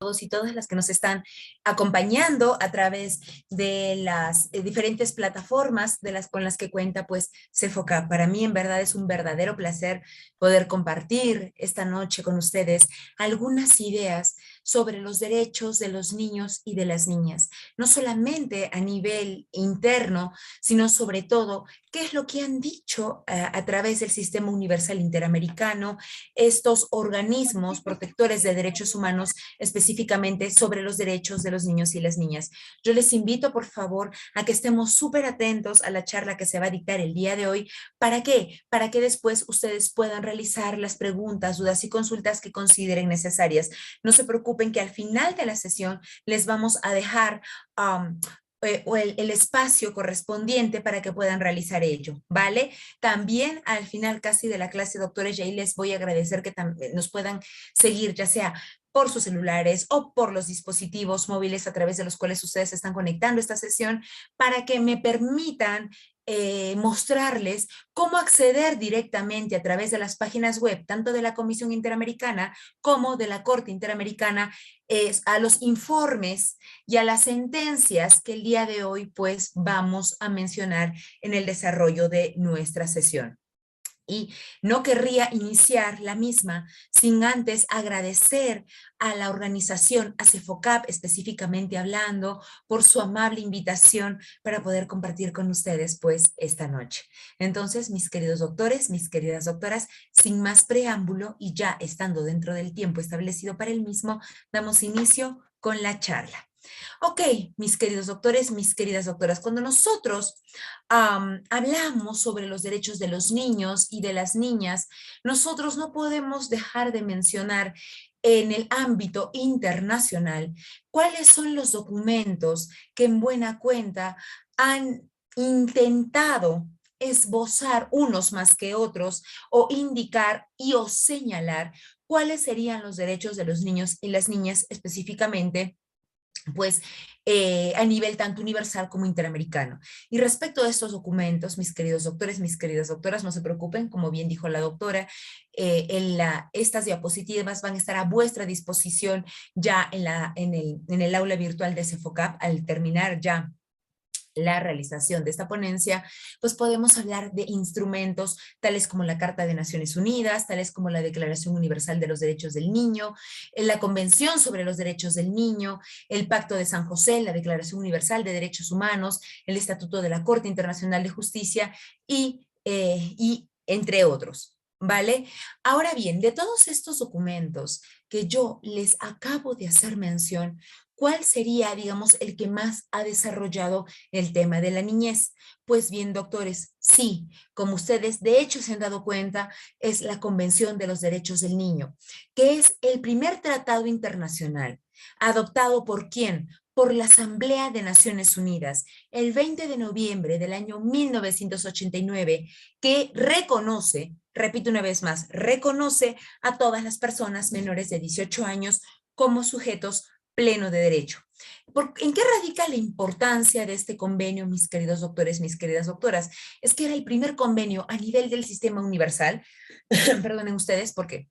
todos y todas las que nos están acompañando a través de las diferentes plataformas con las que cuenta pues CEFOCAP. Para mí en verdad es un verdadero placer poder compartir esta noche con ustedes algunas ideas sobre los derechos de los niños y de las niñas, no solamente a nivel interno, sino sobre todo qué es lo que han dicho a través del Sistema Universal Interamericano estos organismos protectores de derechos humanos, específicamente sobre los derechos de los niños y las niñas. Yo les invito, por favor, a que estemos súper atentos a la charla que se va a dictar el día de hoy. ¿Para qué? Para que después ustedes puedan realizar las preguntas, dudas y consultas que consideren necesarias. No se preocupen que al final de la sesión les vamos a dejar o el espacio correspondiente para que puedan realizar ello, ¿vale? También al final casi de la clase, doctores, ya ahí les voy a agradecer que nos puedan seguir, ya sea por sus celulares o por los dispositivos móviles a través de los cuales ustedes están conectando esta sesión, para que me permitan mostrarles cómo acceder directamente a través de las páginas web, tanto de la Comisión Interamericana como de la Corte Interamericana, a los informes y a las sentencias que el día de hoy pues vamos a mencionar en el desarrollo de nuestra sesión. Y no querría iniciar la misma sin antes agradecer a la organización, a CEFOCAP específicamente hablando, por su amable invitación para poder compartir con ustedes pues esta noche. Entonces, mis queridos doctores, mis queridas doctoras, sin más preámbulo y ya estando dentro del tiempo establecido para el mismo, damos inicio con la charla. Ok, mis queridos doctores, mis queridas doctoras, cuando nosotros hablamos sobre los derechos de los niños y de las niñas, nosotros no podemos dejar de mencionar en el ámbito internacional cuáles son los documentos que en buena cuenta han intentado esbozar unos más que otros o indicar y o señalar cuáles serían los derechos de los niños y las niñas específicamente pues a nivel tanto universal como interamericano. Y respecto a estos documentos, mis queridos doctores, mis queridas doctoras, no se preocupen, como bien dijo la doctora, estas diapositivas van a estar a vuestra disposición ya en el aula virtual de CEFOCAP al terminar ya la realización de esta ponencia, pues podemos hablar de instrumentos tales como la Carta de Naciones Unidas, tales como la Declaración Universal de los Derechos del Niño, la Convención sobre los Derechos del Niño, el Pacto de San José, la Declaración Universal de Derechos Humanos, el Estatuto de la Corte Internacional de Justicia y entre otros. ¿Vale? Ahora bien, de todos estos documentos que yo les acabo de hacer mención, ¿cuál sería, digamos, el que más ha desarrollado el tema de la niñez? Pues bien, doctores, sí, como ustedes de hecho se han dado cuenta, es la Convención de los Derechos del Niño, que es el primer tratado internacional adoptado por ¿quién? Por la Asamblea de Naciones Unidas, el 20 de noviembre del año 1989, que reconoce, repito una vez más, reconoce a todas las personas menores de 18 años como sujetos pleno de derecho. ¿En qué radica la importancia de este convenio, mis queridos doctores, mis queridas doctoras? Es que era el primer convenio a nivel del sistema universal, perdonen ustedes porque,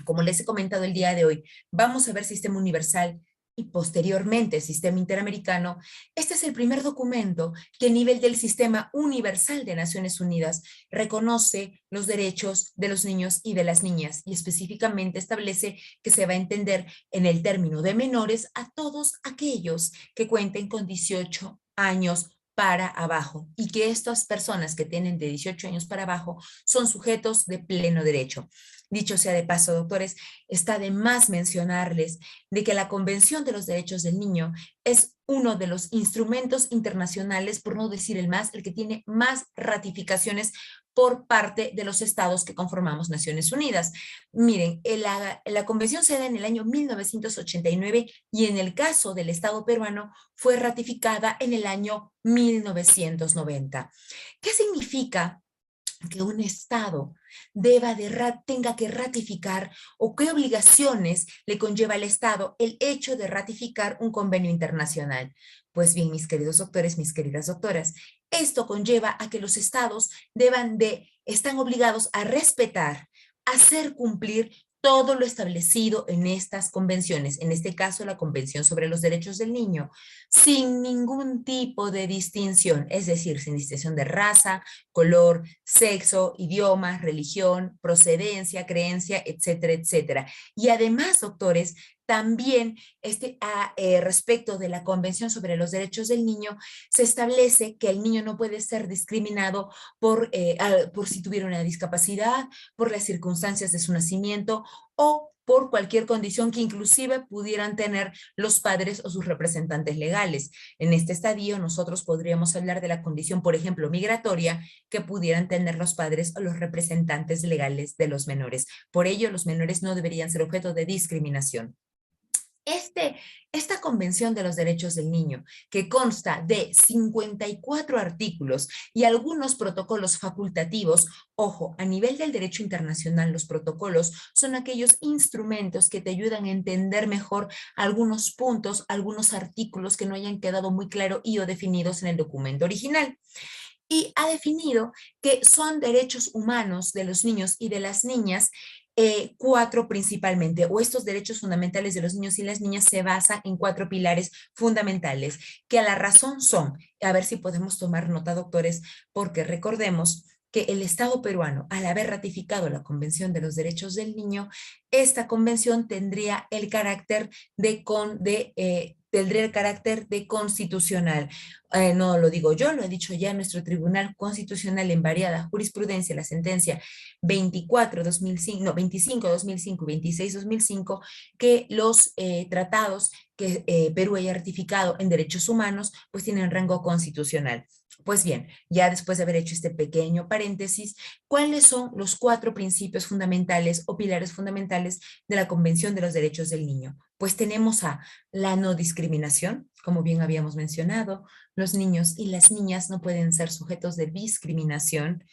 como les he comentado el día de hoy, vamos a ver sistema universal y posteriormente sistema interamericano. Este es el primer documento que a nivel del sistema universal de Naciones Unidas reconoce los derechos de los niños y de las niñas y específicamente establece que se va a entender en el término de menores a todos aquellos que cuenten con 18 años para abajo y que estas personas que tienen de 18 años para abajo son sujetos de pleno derecho. Dicho sea de paso, doctores, está de más mencionarles de que la Convención de los Derechos del Niño es uno de los instrumentos internacionales, por no decir el que tiene más ratificaciones por parte de los estados que conformamos Naciones Unidas. Miren, la convención se da en el año 1989 y en el caso del Estado peruano fue ratificada en el año 1990. ¿Qué significa que un Estado tenga que ratificar o qué obligaciones le conlleva al Estado el hecho de ratificar un convenio internacional? Pues bien, mis queridos doctores, mis queridas doctoras, esto conlleva a que los Estados están obligados a respetar, hacer cumplir todo lo establecido en estas convenciones, en este caso la Convención sobre los Derechos del Niño, sin ningún tipo de distinción, es decir, sin distinción de raza, color, sexo, idioma, religión, procedencia, creencia, etcétera, etcétera. Y además, doctores, también respecto de la Convención sobre los Derechos del Niño, se establece que el niño no puede ser discriminado por si tuviera una discapacidad, por las circunstancias de su nacimiento o por cualquier condición que inclusive pudieran tener los padres o sus representantes legales. En este estadio nosotros podríamos hablar de la condición, por ejemplo, migratoria, que pudieran tener los padres o los representantes legales de los menores. Por ello, los menores no deberían ser objeto de discriminación. Esta Convención de los Derechos del Niño, que consta de 54 artículos y algunos protocolos facultativos, ojo, a nivel del derecho internacional, los protocolos son aquellos instrumentos que te ayudan a entender mejor algunos puntos, algunos artículos que no hayan quedado muy claro y o definidos en el documento original. Y ha definido que son derechos humanos de los niños y de las niñas, cuatro principalmente, o estos derechos fundamentales de los niños y las niñas se basan en cuatro pilares fundamentales, que a la razón son, a ver si podemos tomar nota, doctores, porque recordemos que el Estado peruano, al haber ratificado la Convención de los Derechos del Niño, esta convención tendría el carácter tendría el carácter de constitucional. No lo digo yo, lo ha dicho ya nuestro Tribunal Constitucional en variada jurisprudencia, la sentencia 24-2005, no, 25-2005 y 26-2005, que los tratados que Perú haya ratificado en derechos humanos, pues tienen rango constitucional. Pues bien, ya después de haber hecho este pequeño paréntesis, ¿cuáles son los cuatro principios fundamentales o pilares fundamentales de la Convención de los Derechos del Niño? Pues tenemos a la no discriminación, como bien habíamos mencionado, los niños y las niñas no pueden ser sujetos de discriminación.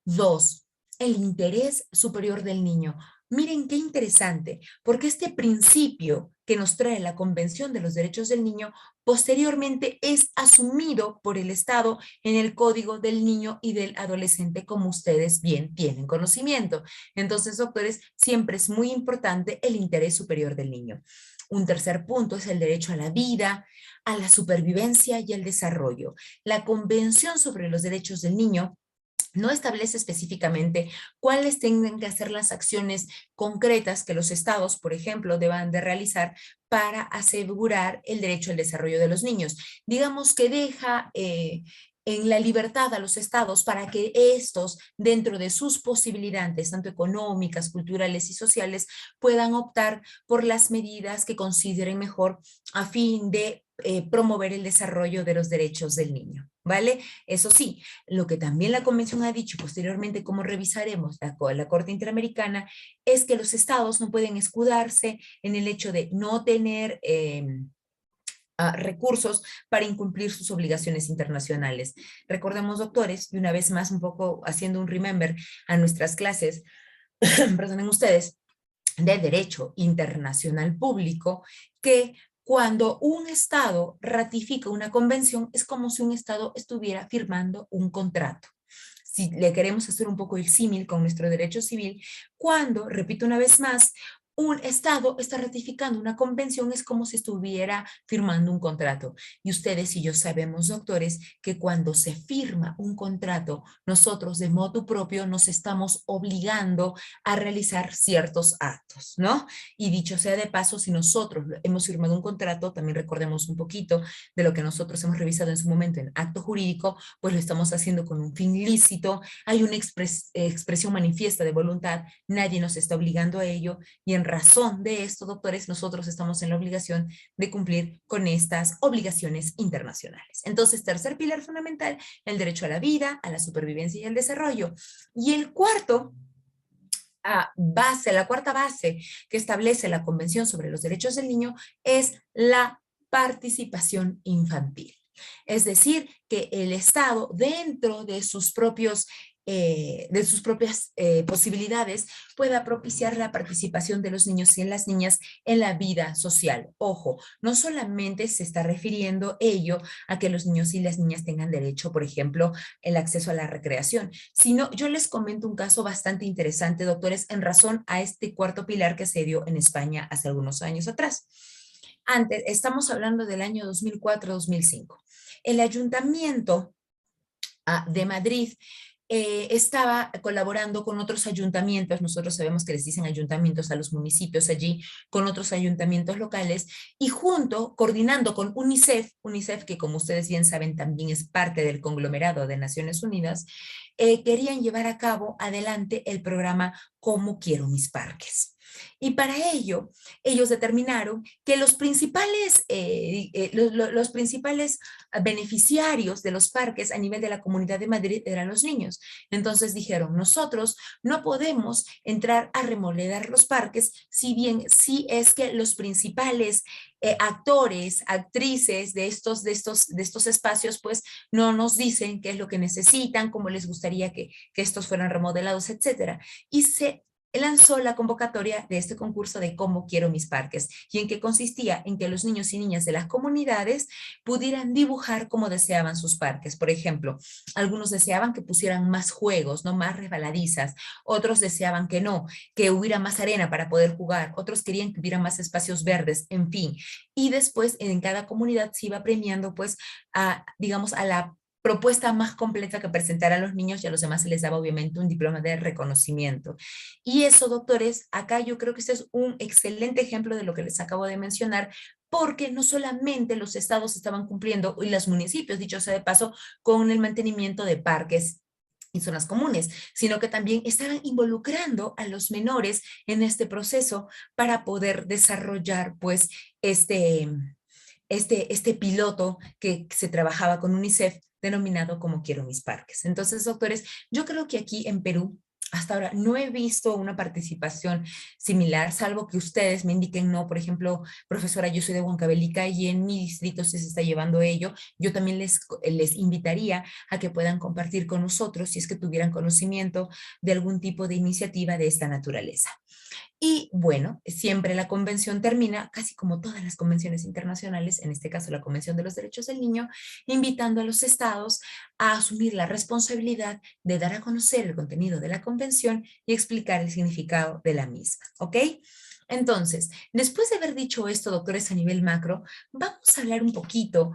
Dos, el interés superior del niño. Miren qué interesante, porque este principio que nos trae la Convención de los Derechos del Niño posteriormente es asumido por el Estado en el Código del Niño y del Adolescente, como ustedes bien tienen conocimiento. Entonces, doctores, siempre es muy importante el interés superior del niño. Un tercer punto es el derecho a la vida, a la supervivencia y al desarrollo. La Convención sobre los Derechos del Niño no establece específicamente cuáles tengan que hacer las acciones concretas que los estados, por ejemplo, deban de realizar para asegurar el derecho al desarrollo de los niños. Digamos que deja en la libertad a los estados para que estos, dentro de sus posibilidades, tanto económicas, culturales y sociales, puedan optar por las medidas que consideren mejor a fin de promover el desarrollo de los derechos del niño, ¿vale? Eso sí, lo que también la Convención ha dicho, posteriormente como revisaremos la Corte Interamericana, es que los estados no pueden escudarse en el hecho de no tener recursos para incumplir sus obligaciones internacionales. Recordemos, doctores, y una vez más un poco haciendo un remember a nuestras clases, perdonen ustedes, de derecho internacional público, que cuando un Estado ratifica una convención es como si un Estado estuviera firmando un contrato. Si le queremos hacer un poco el símil con nuestro derecho civil, cuando, repito una vez más, un Estado está ratificando una convención, es como si estuviera firmando un contrato. Y ustedes y yo sabemos, doctores, que cuando se firma un contrato, nosotros de modo propio nos estamos obligando a realizar ciertos actos, ¿no? Y dicho sea de paso, si nosotros hemos firmado un contrato, también recordemos un poquito de lo que nosotros hemos revisado en su momento en acto jurídico, pues lo estamos haciendo con un fin lícito, hay una expresión manifiesta de voluntad, nadie nos está obligando a ello, y en razón de esto, doctores, nosotros estamos en la obligación de cumplir con estas obligaciones internacionales. Entonces, tercer pilar fundamental, el derecho a la vida, a la supervivencia y al desarrollo. Y el cuarto la cuarta base que establece la Convención sobre los Derechos del Niño es la participación infantil. Es decir, que el Estado, dentro de sus propios de sus propias posibilidades, pueda propiciar la participación de los niños y las niñas en la vida social. Ojo, no solamente se está refiriendo ello a que los niños y las niñas tengan derecho, por ejemplo, el acceso a la recreación, sino yo les comento un caso bastante interesante, doctores, en razón a este cuarto pilar que se dio en España hace algunos años atrás. Antes, estamos hablando del año 2004-2005. El ayuntamiento de Madrid estaba colaborando con otros ayuntamientos, nosotros sabemos que les dicen ayuntamientos a los municipios allí, con otros ayuntamientos locales, y junto, coordinando con UNICEF, UNICEF que como ustedes bien saben también es parte del conglomerado de Naciones Unidas, querían llevar a cabo adelante el programa Cómo quiero mis parques. Y para ello, ellos determinaron que los principales, los principales beneficiarios de los parques a nivel de la Comunidad de Madrid eran los niños. Entonces dijeron, nosotros no podemos entrar a remodelar los parques, si bien sí es que los principales actores, actrices de estos espacios, pues no nos dicen qué es lo que necesitan, cómo les gustaría que estos fueran remodelados, etcétera. Y se lanzó la convocatoria de este concurso de Cómo quiero mis parques, y en que consistía en que los niños y niñas de las comunidades pudieran dibujar como deseaban sus parques. Por ejemplo, algunos deseaban que pusieran más juegos, no más resbaladizas, otros deseaban que no, que hubiera más arena para poder jugar, otros querían que hubiera más espacios verdes, en fin. Y después en cada comunidad se iba premiando pues digamos, a la propuesta más completa que presentara a los niños, y a los demás se les daba obviamente un diploma de reconocimiento. Y eso, doctores, acá yo creo que este es un excelente ejemplo de lo que les acabo de mencionar, porque no solamente los estados estaban cumpliendo, y los municipios, dicho sea de paso, con el mantenimiento de parques y zonas comunes, sino que también estaban involucrando a los menores en este proceso para poder desarrollar pues este piloto que se trabajaba con UNICEF denominado Como quiero mis parques. Entonces, doctores, yo creo que aquí en Perú hasta ahora no he visto una participación similar, salvo que ustedes me indiquen no. Por ejemplo, profesora, yo soy de Huancavelica y en mi distrito se está llevando ello. Yo también les invitaría a que puedan compartir con nosotros si es que tuvieran conocimiento de algún tipo de iniciativa de esta naturaleza. Y bueno, siempre la convención termina, casi como todas las convenciones internacionales, en este caso la Convención de los Derechos del Niño, invitando a los estados a asumir la responsabilidad de dar a conocer el contenido de la convención y explicar el significado de la misma, ¿ok? Entonces, después de haber dicho esto, doctores, a nivel macro, vamos a hablar un poquito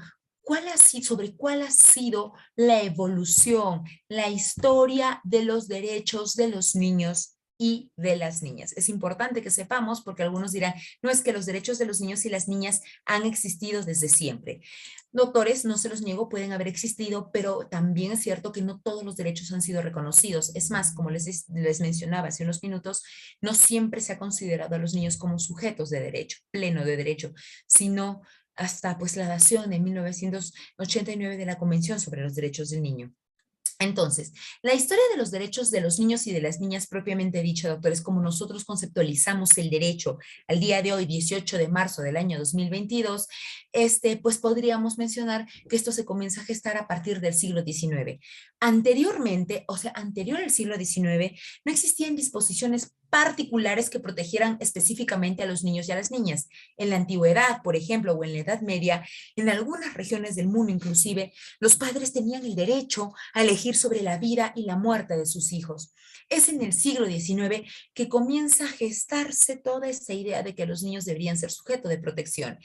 sobre cuál ha sido la evolución, la historia de los derechos de los niños y de las niñas. Es importante que sepamos, porque algunos dirán, no, es que los derechos de los niños y las niñas han existido desde siempre. Doctores, no se los niego, pueden haber existido, pero también es cierto que no todos los derechos han sido reconocidos. Es más, como les mencionaba hace unos minutos, no siempre se ha considerado a los niños como sujetos de derecho, pleno de derecho, sino hasta pues la dación en 1989 de la Convención sobre los Derechos del Niño. Entonces, la historia de los derechos de los niños y de las niñas propiamente dicho, doctores, como nosotros conceptualizamos el derecho al día de hoy, 18 de marzo del año 2022, pues podríamos mencionar que esto se comienza a gestar a partir del siglo XIX. Anteriormente, o sea, anterior al siglo XIX, no existían disposiciones particulares que protegieran específicamente a los niños y a las niñas. En la antigüedad, por ejemplo, o en la Edad Media, en algunas regiones del mundo inclusive, los padres tenían el derecho a elegir sobre la vida y la muerte de sus hijos. Es en el siglo XIX que comienza a gestarse toda esta idea de que los niños deberían ser sujeto de protección.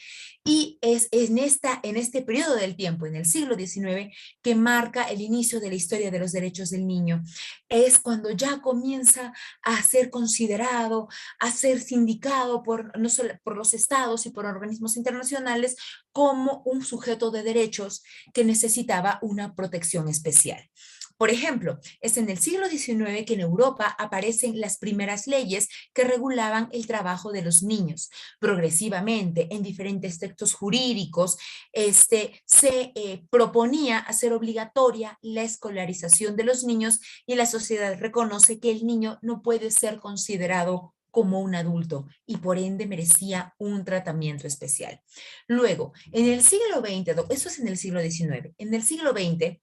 Y es en este periodo del tiempo, en el siglo XIX, que marca el inicio de la historia de los derechos del niño. Es cuando ya comienza a ser considerado, a ser sindicado no solo por los estados y por organismos internacionales como un sujeto de derechos que necesitaba una protección especial. Por ejemplo, es en el siglo XIX que en Europa aparecen las primeras leyes que regulaban el trabajo de los niños. Progresivamente, en diferentes textos jurídicos, se proponía hacer obligatoria la escolarización de los niños, y la sociedad reconoce que el niño no puede ser considerado como un adulto y por ende merecía un tratamiento especial. Luego, en el siglo XX, eso es en el siglo XIX, en el siglo XX,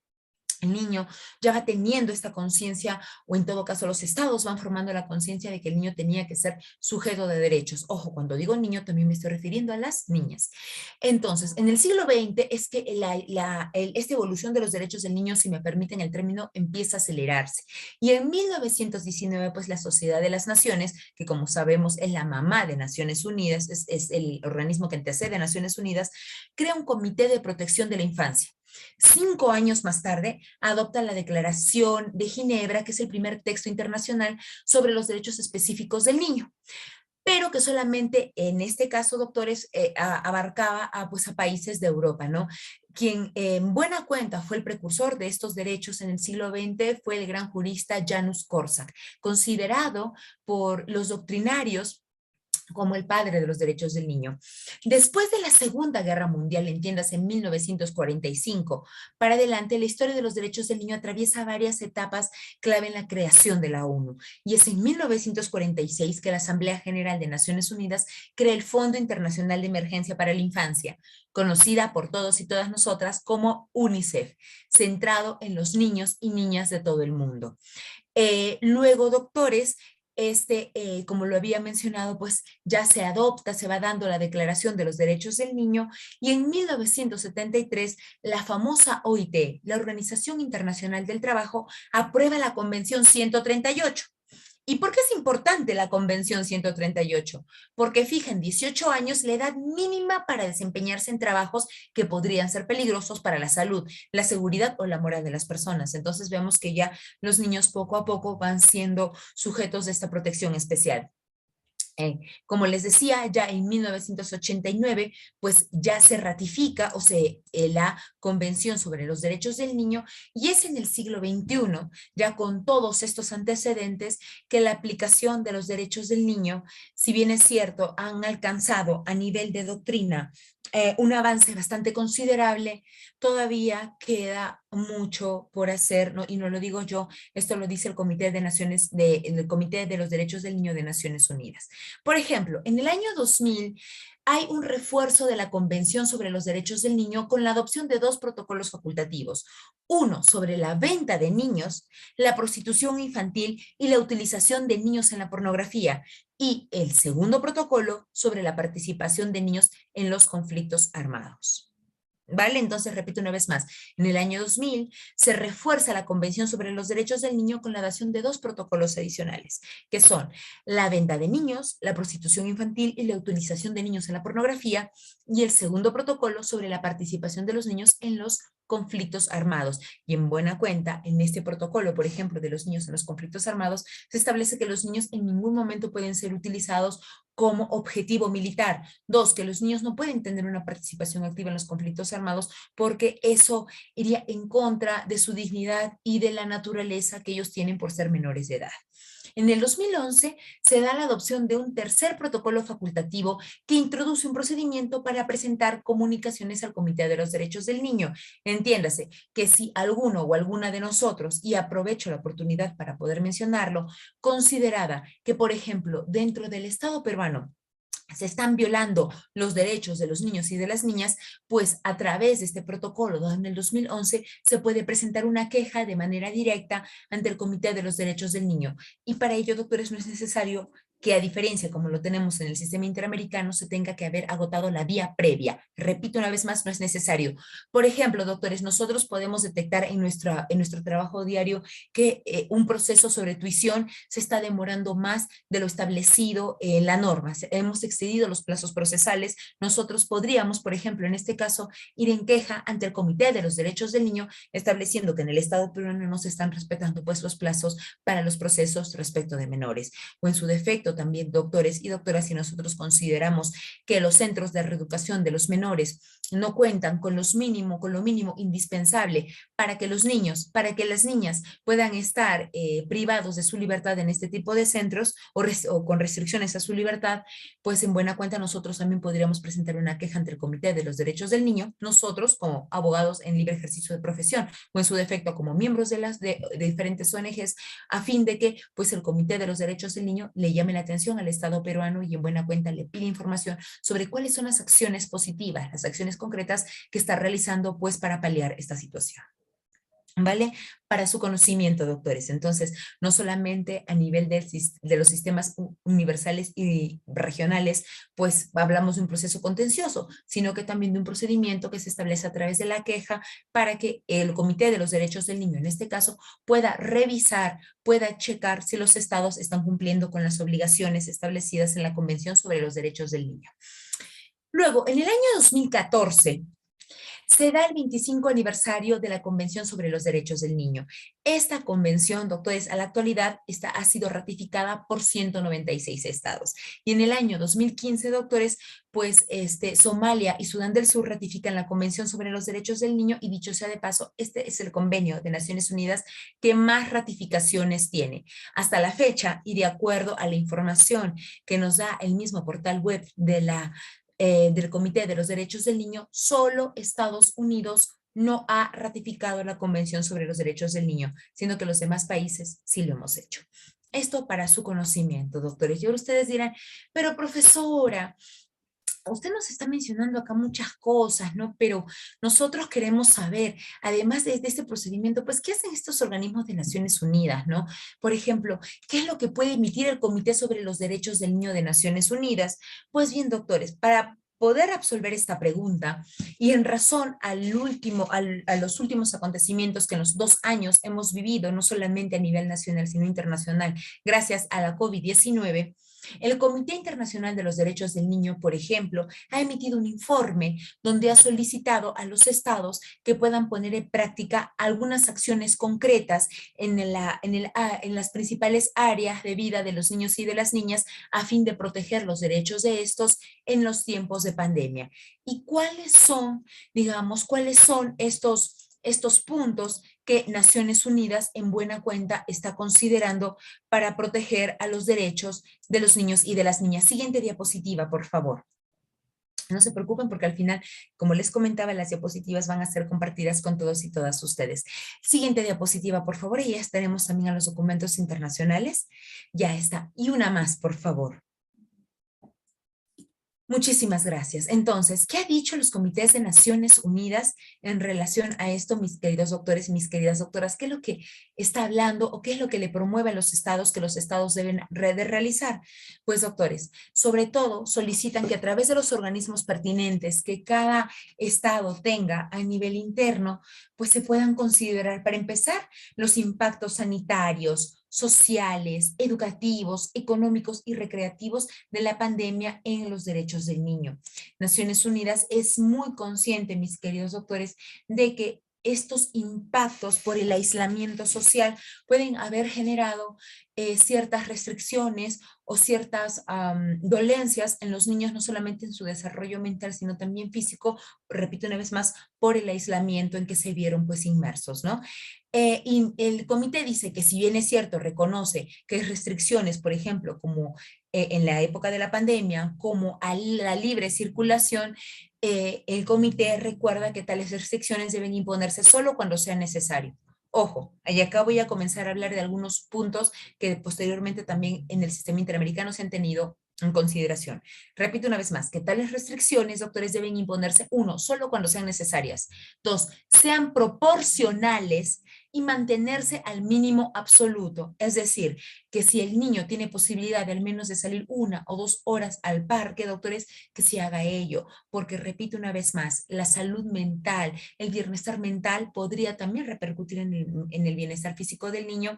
el niño ya va teniendo esta conciencia, o en todo caso los estados van formando la conciencia de que el niño tenía que ser sujeto de derechos. Ojo, cuando digo niño también me estoy refiriendo a las niñas. Entonces, en el siglo XX es que esta evolución de los derechos del niño, si me permiten el término, empieza a acelerarse. Y en 1919, pues la Sociedad de las Naciones, que como sabemos es la mamá de Naciones Unidas, es el organismo que antecede a Naciones Unidas, crea un comité de protección de la infancia. 5 años más tarde, adopta la Declaración de Ginebra, que es el primer texto internacional sobre los derechos específicos del niño, pero que solamente en este caso, doctores, abarcaba pues, a países de Europa, ¿no? Quien en buena cuenta fue el precursor de estos derechos en el siglo XX fue el gran jurista Janusz Korczak, considerado por los doctrinarios como el padre de los derechos del niño. Después de la Segunda Guerra Mundial, entiendas, en 1945, para adelante, la historia de los derechos del niño atraviesa varias etapas clave en la creación de la ONU. Y es en 1946 que la Asamblea General de Naciones Unidas crea el Fondo Internacional de Emergencia para la Infancia, conocida por todos y todas nosotras como UNICEF, centrado en los niños y niñas de todo el mundo. Luego, doctores, como lo había mencionado, pues ya se adopta, se va dando la Declaración de los Derechos del Niño, y en 1973 la famosa OIT, la Organización Internacional del Trabajo, aprueba la Convención 138. ¿Y por qué es importante la Convención 138? Porque fija en 18 años la edad mínima para desempeñarse en trabajos que podrían ser peligrosos para la salud, la seguridad o la moral de las personas. Entonces vemos que ya los niños poco a poco van siendo sujetos de esta protección especial. Como les decía, ya en 1989, pues ya se ratifica la Convención sobre los Derechos del Niño, y es en el siglo XXI, ya con todos estos antecedentes, que la aplicación de los derechos del niño, si bien es cierto, han alcanzado a nivel de doctrina un avance bastante considerable, todavía queda mucho por hacer, ¿no? Y no lo digo yo, esto lo dice el el Comité de los Derechos del Niño de Naciones Unidas. Por ejemplo, en el año 2000 hay un refuerzo de la Convención sobre los Derechos del Niño con la adopción de 2 protocolos facultativos. Uno sobre la venta de niños, la prostitución infantil y la utilización de niños en la pornografía. Y el segundo protocolo sobre la participación de niños en los conflictos armados. ¿Vale? Entonces, repito una vez más, en el año 2000 se refuerza la Convención sobre los Derechos del Niño con la adopción de 2 protocolos adicionales, que son la venta de niños, la prostitución infantil y la utilización de niños en la pornografía, y el segundo protocolo sobre la participación de los niños en los conflictos armados. Y en buena cuenta, en este protocolo, por ejemplo, de los niños en los conflictos armados, se establece que los niños en ningún momento pueden ser utilizados como objetivo militar. 2, que los niños no pueden tener una participación activa en los conflictos armados porque eso iría en contra de su dignidad y de la naturaleza que ellos tienen por ser menores de edad. En el 2011 se da la adopción de un tercer protocolo facultativo que introduce un procedimiento para presentar comunicaciones al Comité de los Derechos del Niño. Entiéndase que si alguno o alguna de nosotros, y aprovecho la oportunidad para poder mencionarlo, considerada que, por ejemplo, dentro del Estado peruano se están violando los derechos de los niños y de las niñas, pues a través de este protocolo, donde en el 2011 se puede presentar una queja de manera directa ante el Comité de los Derechos del Niño. Y para ello, doctores, no es necesario que, a diferencia como lo tenemos en el sistema interamericano, se tenga que haber agotado la vía previa. Repito una vez más, no es necesario. Por ejemplo, doctores, nosotros podemos detectar en nuestro trabajo diario que un proceso sobre tuición se está demorando más de lo establecido en la norma. Hemos excedido los plazos procesales. Nosotros podríamos, por ejemplo, en este caso, ir en queja ante el Comité de los Derechos del Niño, estableciendo que en el Estado peruano no se están respetando pues los plazos para los procesos respecto de menores. O en su defecto también, doctores y doctoras, si nosotros consideramos que los centros de reeducación de los menores no cuentan con lo mínimo indispensable para que los niños, para que las niñas puedan estar privados de su libertad en este tipo de centros o con restricciones a su libertad, pues en buena cuenta nosotros también podríamos presentar una queja ante el Comité de los Derechos del Niño, nosotros como abogados en libre ejercicio de profesión, o en su defecto como miembros de diferentes ONGs, a fin de que pues el Comité de los Derechos del Niño le llame la atención al Estado peruano y en buena cuenta le pide información sobre cuáles son las acciones positivas, las acciones concretas que está realizando pues para paliar esta situación. ¿Vale? Para su conocimiento, doctores. Entonces, no solamente a nivel de los sistemas universales y regionales, pues hablamos de un proceso contencioso, sino que también de un procedimiento que se establece a través de la queja para que el Comité de los Derechos del Niño, en este caso, pueda revisar, pueda checar si los estados están cumpliendo con las obligaciones establecidas en la Convención sobre los Derechos del Niño. Luego, en el año 2014, se da el 25 aniversario de la Convención sobre los Derechos del Niño. Esta convención, doctores, a la actualidad ha sido ratificada por 196 estados. Y en el año 2015, doctores, pues Somalia y Sudán del Sur ratifican la Convención sobre los Derechos del Niño y dicho sea de paso, este es el convenio de Naciones Unidas que más ratificaciones tiene. Hasta la fecha y de acuerdo a la información que nos da el mismo portal web del Comité de los Derechos del Niño, solo Estados Unidos no ha ratificado la Convención sobre los Derechos del Niño, siendo que los demás países sí lo hemos hecho. Esto para su conocimiento, doctores. Y ahora ustedes dirán, pero profesora, usted nos está mencionando acá muchas cosas, ¿no? Pero nosotros queremos saber, además de este procedimiento, pues, ¿qué hacen estos organismos de Naciones Unidas, ¿no? Por ejemplo, ¿qué es lo que puede emitir el Comité sobre los Derechos del Niño de Naciones Unidas? Pues bien, doctores, para poder absolver esta pregunta y en razón a los últimos acontecimientos que en los 2 años hemos vivido, no solamente a nivel nacional, sino internacional, gracias a la COVID-19, el Comité Internacional de los Derechos del Niño, por ejemplo, ha emitido un informe donde ha solicitado a los estados que puedan poner en práctica algunas acciones concretas en las principales áreas de vida de los niños y de las niñas a fin de proteger los derechos de estos en los tiempos de pandemia. ¿Y cuáles son, digamos, cuáles son estos puntos que Naciones Unidas en buena cuenta está considerando para proteger a los derechos de los niños y de las niñas? Siguiente diapositiva, por favor. No se preocupen porque al final, como les comentaba, las diapositivas van a ser compartidas con todos y todas ustedes. Siguiente diapositiva, por favor, y ya estaremos también a los documentos internacionales. Ya está. Y una más, por favor. Muchísimas gracias. Entonces, ¿qué ha dicho los comités de Naciones Unidas en relación a esto, mis queridos doctores y mis queridas doctoras? ¿Qué es lo que está hablando o qué es lo que le promueve a los estados que los estados deben de realizar? Pues, doctores, sobre todo solicitan que a través de los organismos pertinentes que cada estado tenga a nivel interno, pues se puedan considerar, para empezar, los impactos sanitarios, sociales, educativos, económicos y recreativos de la pandemia en los derechos del niño. Naciones Unidas es muy consciente, mis queridos doctores, de que estos impactos por el aislamiento social pueden haber generado ciertas restricciones o ciertas dolencias en los niños, no solamente en su desarrollo mental, sino también físico, repito una vez más, por el aislamiento en que se vieron pues inmersos, ¿no? Y el comité dice que si bien es cierto, reconoce que hay restricciones, por ejemplo, como en la época de la pandemia, como a la libre circulación, el comité recuerda que tales restricciones deben imponerse solo cuando sea necesario. Ojo, y acá voy a comenzar a hablar de algunos puntos que posteriormente también en el sistema interamericano se han tenido en consideración. Repito una vez más, que tales restricciones, doctores, deben imponerse, uno, solo cuando sean necesarias. Dos, sean proporcionales y mantenerse al mínimo absoluto. Es decir, que si el niño tiene posibilidad de al menos de salir 1 o 2 horas al parque, doctores, que se haga ello. Porque, repito una vez más, la salud mental, el bienestar mental podría también repercutir en el bienestar físico del niño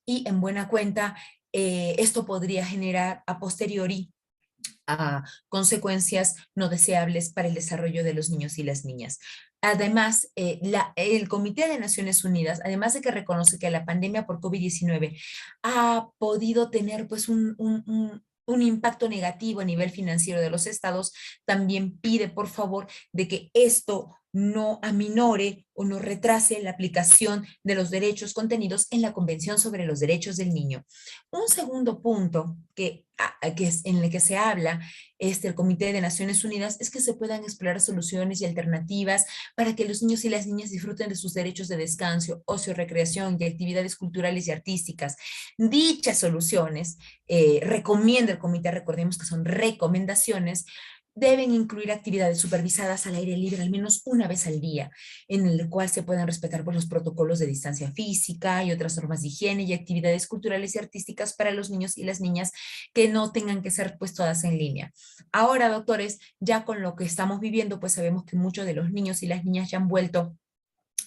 y en buena cuenta esto podría generar a posteriori a consecuencias no deseables para el desarrollo de los niños y las niñas. Además, el Comité de Naciones Unidas, además de que reconoce que la pandemia por COVID-19 ha podido tener pues un impacto negativo a nivel financiero de los estados, también pide por favor de que esto no aminore o no retrase la aplicación de los derechos contenidos en la Convención sobre los Derechos del Niño. Un segundo punto que es en el que se habla el Comité de Naciones Unidas es que se puedan explorar soluciones y alternativas para que los niños y las niñas disfruten de sus derechos de descanso, ocio, recreación y actividades culturales y artísticas. Dichas soluciones, recomienda el comité, recordemos que son recomendaciones, deben incluir actividades supervisadas al aire libre al menos una vez al día, en el cual se puedan respetar pues, los protocolos de distancia física y otras normas de higiene y actividades culturales y artísticas para los niños y las niñas que no tengan que ser pues todas en línea. Ahora, doctores, ya con lo que estamos viviendo, pues sabemos que muchos de los niños y las niñas ya han vuelto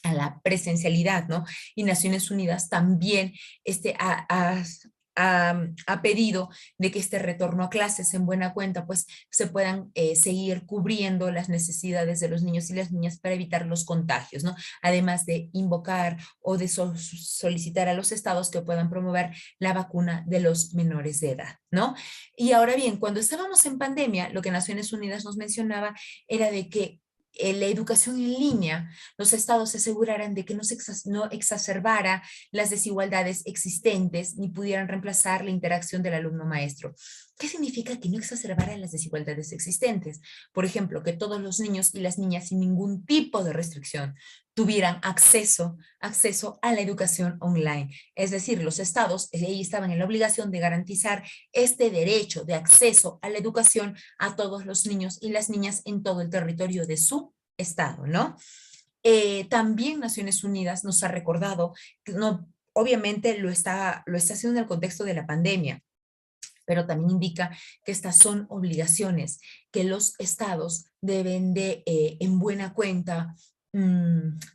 a la presencialidad, ¿no? Y Naciones Unidas también ha pedido de que este retorno a clases en buena cuenta, pues se puedan seguir cubriendo las necesidades de los niños y las niñas para evitar los contagios, ¿no? Además de invocar o de solicitar a los estados que puedan promover la vacuna de los menores de edad, ¿no? Y ahora bien, cuando estábamos en pandemia, lo que Naciones Unidas nos mencionaba era de que la educación en línea, los estados se aseguraran de que no exacerbara las desigualdades existentes ni pudieran reemplazar la interacción del alumno-maestro. ¿Qué significa que no exacerbara las desigualdades existentes? Por ejemplo, que todos los niños y las niñas sin ningún tipo de restricción tuvieran acceso a la educación online. Es decir, los estados ahí estaban en la obligación de garantizar este derecho de acceso a la educación a todos los niños y las niñas en todo el territorio de su estado, ¿no? También Naciones Unidas nos ha recordado que no, obviamente lo está haciendo en el contexto de la pandemia, pero también indica que estas son obligaciones que los estados deben de, en buena cuenta,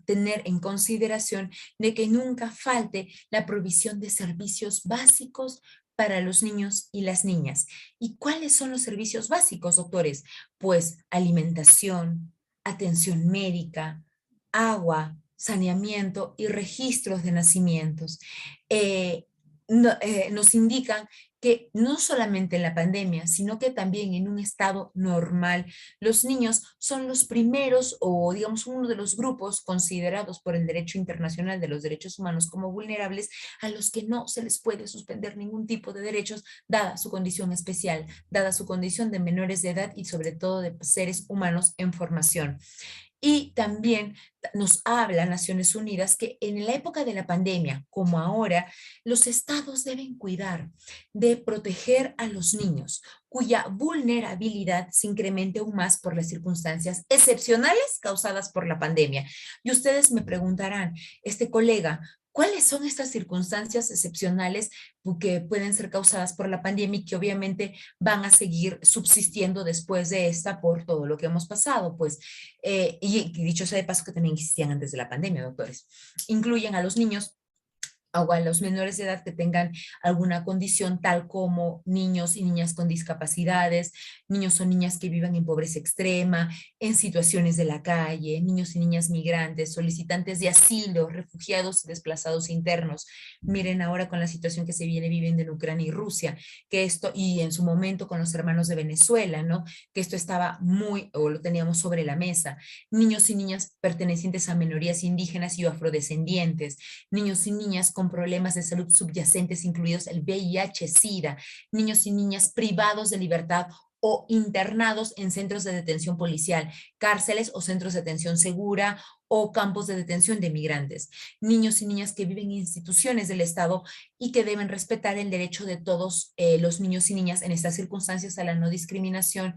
tener en consideración de que nunca falte la provisión de servicios básicos para los niños y las niñas. ¿Y cuáles son los servicios básicos, doctores? Pues alimentación, atención médica, agua, saneamiento y registros de nacimientos. Nos indican que no solamente en la pandemia, sino que también en un estado normal, los niños son los primeros o digamos uno de los grupos considerados por el derecho internacional de los derechos humanos como vulnerables a los que no se les puede suspender ningún tipo de derechos dada su condición especial, dada su condición de menores de edad y sobre todo de seres humanos en formación. Y también nos habla Naciones Unidas que en la época de la pandemia, como ahora, los estados deben cuidar de proteger a los niños cuya vulnerabilidad se incremente aún más por las circunstancias excepcionales causadas por la pandemia. Y ustedes me preguntarán, este colega, ¿cuáles son estas circunstancias excepcionales que pueden ser causadas por la pandemia y que obviamente van a seguir subsistiendo después de esta por todo lo que hemos pasado? Pues, y dicho sea de paso que también existían antes de la pandemia, doctores. Incluyen a los niños o a los menores de edad que tengan alguna condición tal como niños y niñas con discapacidades, niños o niñas que vivan en pobreza extrema, en situaciones de la calle, niños y niñas migrantes, solicitantes de asilo, refugiados y desplazados internos. Miren ahora con la situación que se viene viviendo en Ucrania y Rusia, que esto, y en su momento con los hermanos de Venezuela, ¿no? Que esto estaba muy, o lo teníamos sobre la mesa. Niños y niñas pertenecientes a minorías indígenas y afrodescendientes, niños y niñas con problemas de salud subyacentes, incluidos el VIH-Sida, niños y niñas privados de libertad o internados en centros de detención policial, cárceles o centros de detención segura o campos de detención de migrantes, niños y niñas que viven en instituciones del Estado y que deben respetar el derecho de todos los niños y niñas en estas circunstancias a la no discriminación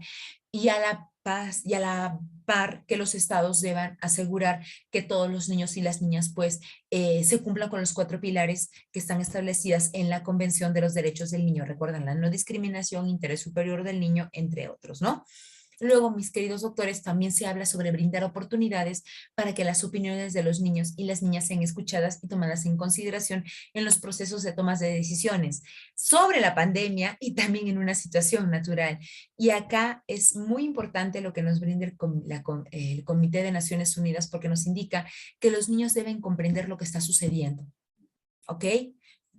y a la paz y a la par que los estados deban asegurar que todos los niños y las niñas pues se cumplan con los 4 pilares que están establecidas en la Convención de los Derechos del Niño. Recuerdan, la no discriminación, interés superior del niño, entre otros, ¿no? Luego, mis queridos doctores, también se habla sobre brindar oportunidades para que las opiniones de los niños y las niñas sean escuchadas y tomadas en consideración en los procesos de tomas de decisiones sobre la pandemia y también en una situación natural. Y acá es muy importante lo que nos brinda el Comité de Naciones Unidas porque nos indica que los niños deben comprender lo que está sucediendo. ¿Ok?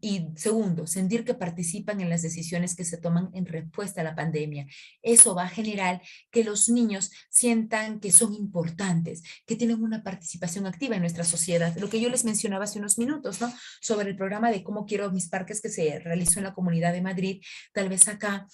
Y segundo, sentir que participan en las decisiones que se toman en respuesta a la pandemia. Eso va a generar que los niños sientan que son importantes, que tienen una participación activa en nuestra sociedad. Lo que yo les mencionaba hace unos minutos, ¿no? Sobre el programa de Cómo quiero mis parques que se realizó en la Comunidad de Madrid, tal vez acá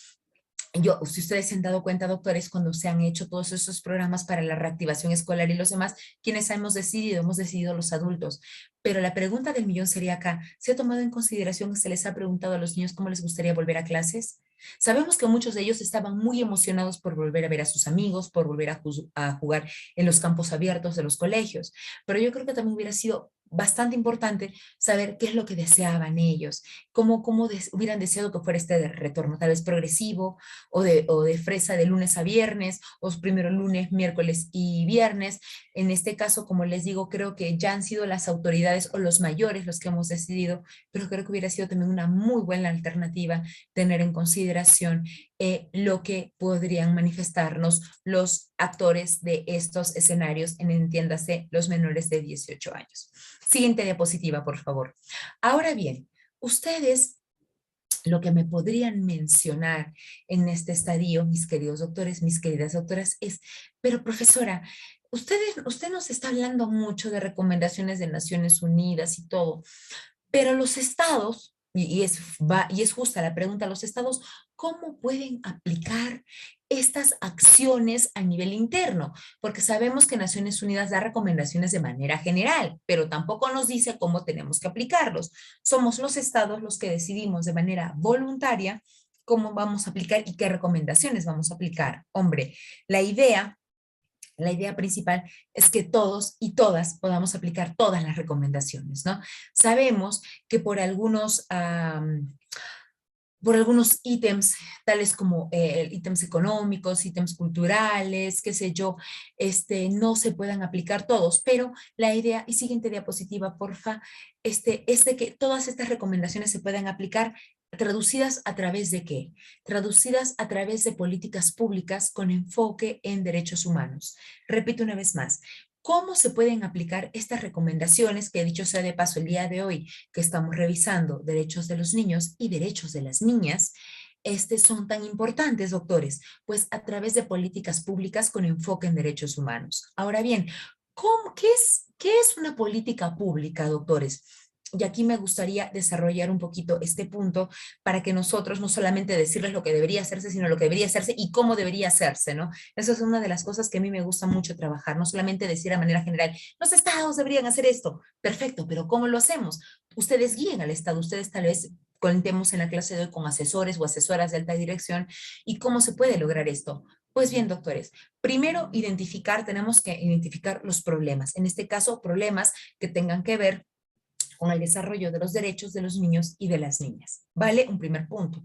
Si ustedes se han dado cuenta, doctores, cuando se han hecho todos esos programas para la reactivación escolar y los demás, ¿quiénes hemos decidido? Hemos decidido los adultos. Pero la pregunta del millón sería acá, ¿se ha tomado en consideración que se les ha preguntado a los niños cómo les gustaría volver a clases? Sabemos que muchos de ellos estaban muy emocionados por volver a ver a sus amigos, por volver a jugar en los campos abiertos de los colegios, pero yo creo que también hubiera sido bastante importante saber qué es lo que deseaban ellos, hubieran deseado que fuera este retorno, tal vez progresivo, o de fresa de lunes a viernes, o primero lunes, miércoles y viernes. En este caso, como les digo, creo que ya han sido las autoridades o los mayores los que hemos decidido, pero creo que hubiera sido también una muy buena alternativa tener en consideración lo que podrían manifestarnos los actores de estos escenarios, entiéndase, los menores de 18 años. Siguiente diapositiva, por favor. Ahora bien, ustedes lo que me podrían mencionar en este estadio, mis queridos doctores, mis queridas doctoras, es, pero profesora, usted nos está hablando mucho de recomendaciones de Naciones Unidas y todo, pero los estados, y es justa la pregunta, los estados, ¿cómo pueden aplicar estas acciones a nivel interno? Porque sabemos que Naciones Unidas da recomendaciones de manera general, pero tampoco nos dice cómo tenemos que aplicarlos. Somos los estados los que decidimos de manera voluntaria cómo vamos a aplicar y qué recomendaciones vamos a aplicar. Hombre, la idea principal es que todos y todas podamos aplicar todas las recomendaciones, ¿no? Sabemos que por algunos ítems, tales como ítems económicos, ítems culturales, qué sé yo, no se puedan aplicar todos, pero la idea, y siguiente diapositiva, porfa, es de que todas estas recomendaciones se puedan aplicar traducidas a través de qué? Traducidas a través de políticas públicas con enfoque en derechos humanos. Repito una vez más, ¿cómo se pueden aplicar estas recomendaciones que, dicho sea de paso, el día de hoy que estamos revisando derechos de los niños y derechos de las niñas, son tan importantes, doctores? Pues a través de políticas públicas con enfoque en derechos humanos. Ahora bien, ¿qué es una política pública, doctores? Y aquí me gustaría desarrollar un poquito este punto para que nosotros no solamente decirles lo que debería hacerse, sino lo que debería hacerse y cómo debería hacerse, ¿no? Eso es una de las cosas que a mí me gusta mucho trabajar, no solamente decir a manera general, los estados deberían hacer esto, perfecto, pero ¿cómo lo hacemos? Ustedes guíen al estado, ustedes tal vez contemos en la clase de hoy con asesores o asesoras de alta dirección y cómo se puede lograr esto. Pues bien, doctores, primero tenemos que identificar los problemas, en este caso, problemas que tengan que ver con el desarrollo de los derechos de los niños y de las niñas. ¿Vale? Un primer punto.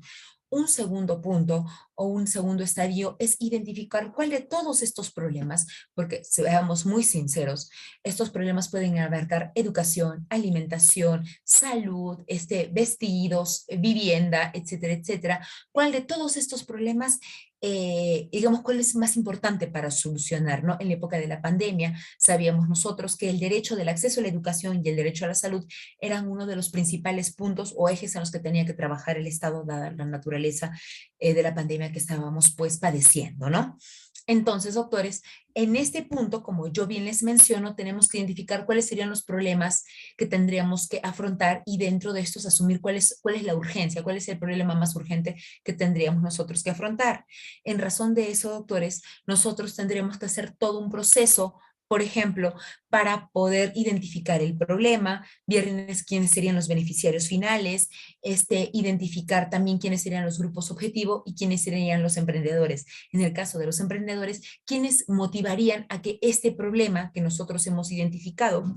Un segundo punto o un segundo estadio es identificar cuál de todos estos problemas, porque seamos muy sinceros, estos problemas pueden abarcar educación, alimentación, salud, vestidos, vivienda, etcétera, etcétera. ¿Cuál de todos estos problemas, digamos, cuál es más importante para solucionar, ¿no? En la época de la pandemia, sabíamos nosotros que el derecho del acceso a la educación y el derecho a la salud eran uno de los principales puntos o ejes en los que tenía que trabajar el Estado, dada la naturaleza de la pandemia que estábamos pues padeciendo, ¿no? Entonces, doctores, en este punto, como yo bien les menciono, tenemos que identificar cuáles serían los problemas que tendríamos que afrontar y dentro de estos asumir cuál es la urgencia, cuál es el problema más urgente que tendríamos nosotros que afrontar. En razón de eso, doctores, nosotros tendríamos que hacer todo un proceso, por ejemplo, para poder identificar el problema, ver quiénes serían los beneficiarios finales, identificar también quiénes serían los grupos objetivo y quiénes serían los emprendedores. En el caso de los emprendedores, quiénes motivarían a que este problema que nosotros hemos identificado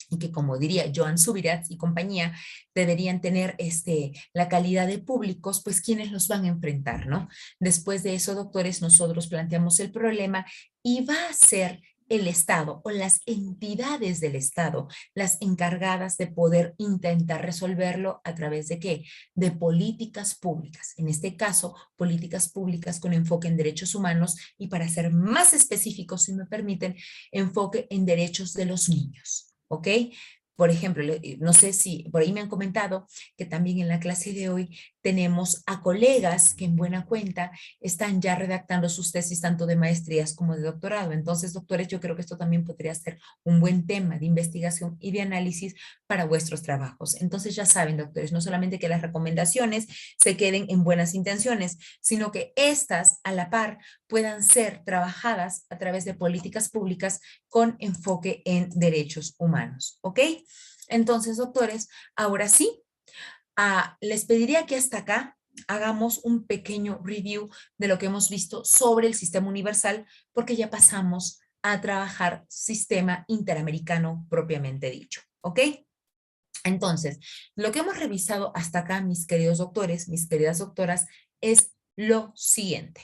y que, como diría Joan Subirats y compañía, deberían tener la calidad de públicos, pues quienes los van a enfrentar, ¿no? Después de eso, doctores, nosotros planteamos el problema y va a ser el Estado o las entidades del Estado las encargadas de poder intentar resolverlo a través de qué? De políticas públicas. En este caso, políticas públicas con enfoque en derechos humanos y, para ser más específicos, si me permiten, enfoque en derechos de los niños. ¿Ok? Por ejemplo, no sé si por ahí me han comentado que también en la clase de hoy tenemos a colegas que en buena cuenta están ya redactando sus tesis tanto de maestrías como de doctorado. Entonces, doctores, yo creo que esto también podría ser un buen tema de investigación y de análisis para vuestros trabajos. Entonces, ya saben, doctores, no solamente que las recomendaciones se queden en buenas intenciones, sino que estas a la par puedan ser trabajadas a través de políticas públicas con enfoque en derechos humanos. ¿Ok? Entonces, doctores, ahora sí, les pediría que hasta acá hagamos un pequeño review de lo que hemos visto sobre el sistema universal, porque ya pasamos a trabajar sistema interamericano propiamente dicho. ¿Ok? Entonces, lo que hemos revisado hasta acá, mis queridos doctores, mis queridas doctoras, es lo siguiente.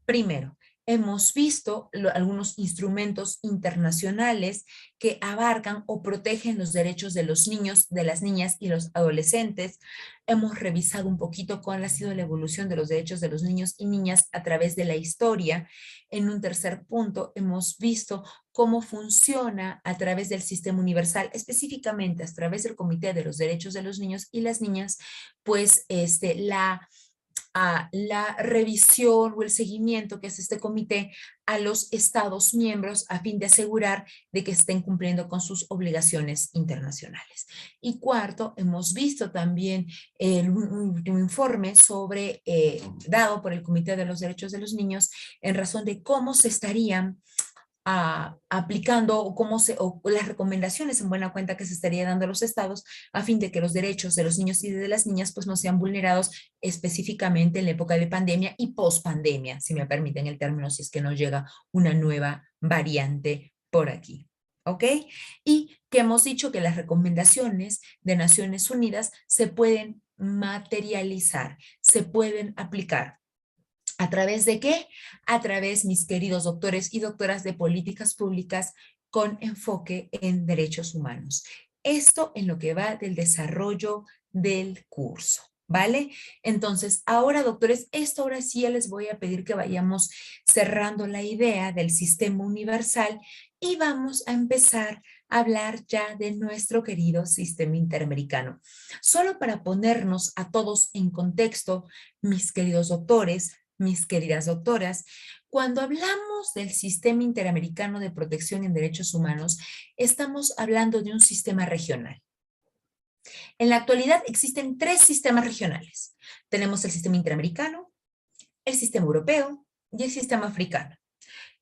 Primero, hemos visto algunos instrumentos internacionales que abarcan o protegen los derechos de los niños, de las niñas y los adolescentes. Hemos revisado un poquito cuál ha sido la evolución de los derechos de los niños y niñas a través de la historia. En un tercer punto, hemos visto cómo funciona a través del sistema universal, específicamente a través del Comité de los Derechos de los Niños y las Niñas, pues a la revisión o el seguimiento que hace este comité a los Estados miembros a fin de asegurar de que estén cumpliendo con sus obligaciones internacionales. Y cuarto, hemos visto también un último informe dado por el Comité de los Derechos de los Niños en razón de cómo se estarían aplicando o las recomendaciones en buena cuenta que se estaría dando a los estados a fin de que los derechos de los niños y de las niñas pues no sean vulnerados específicamente en la época de pandemia y post-pandemia, si me permiten el término, si es que nos llega una nueva variante por aquí. ¿Ok? Y que hemos dicho que las recomendaciones de Naciones Unidas se pueden materializar, se pueden aplicar. ¿A través de qué? A través, mis queridos doctores y doctoras, de políticas públicas con enfoque en derechos humanos. Esto en lo que va del desarrollo del curso, ¿vale? Entonces, ahora, doctores, esto ahora sí ya les voy a pedir que vayamos cerrando la idea del sistema universal y vamos a empezar a hablar ya de nuestro querido sistema interamericano. Solo para ponernos a todos en contexto, mis queridos doctores, mis queridas doctoras, cuando hablamos del Sistema Interamericano de Protección en Derechos Humanos, estamos hablando de un sistema regional. En la actualidad existen 3 sistemas regionales. Tenemos el sistema interamericano, el sistema europeo y el sistema africano.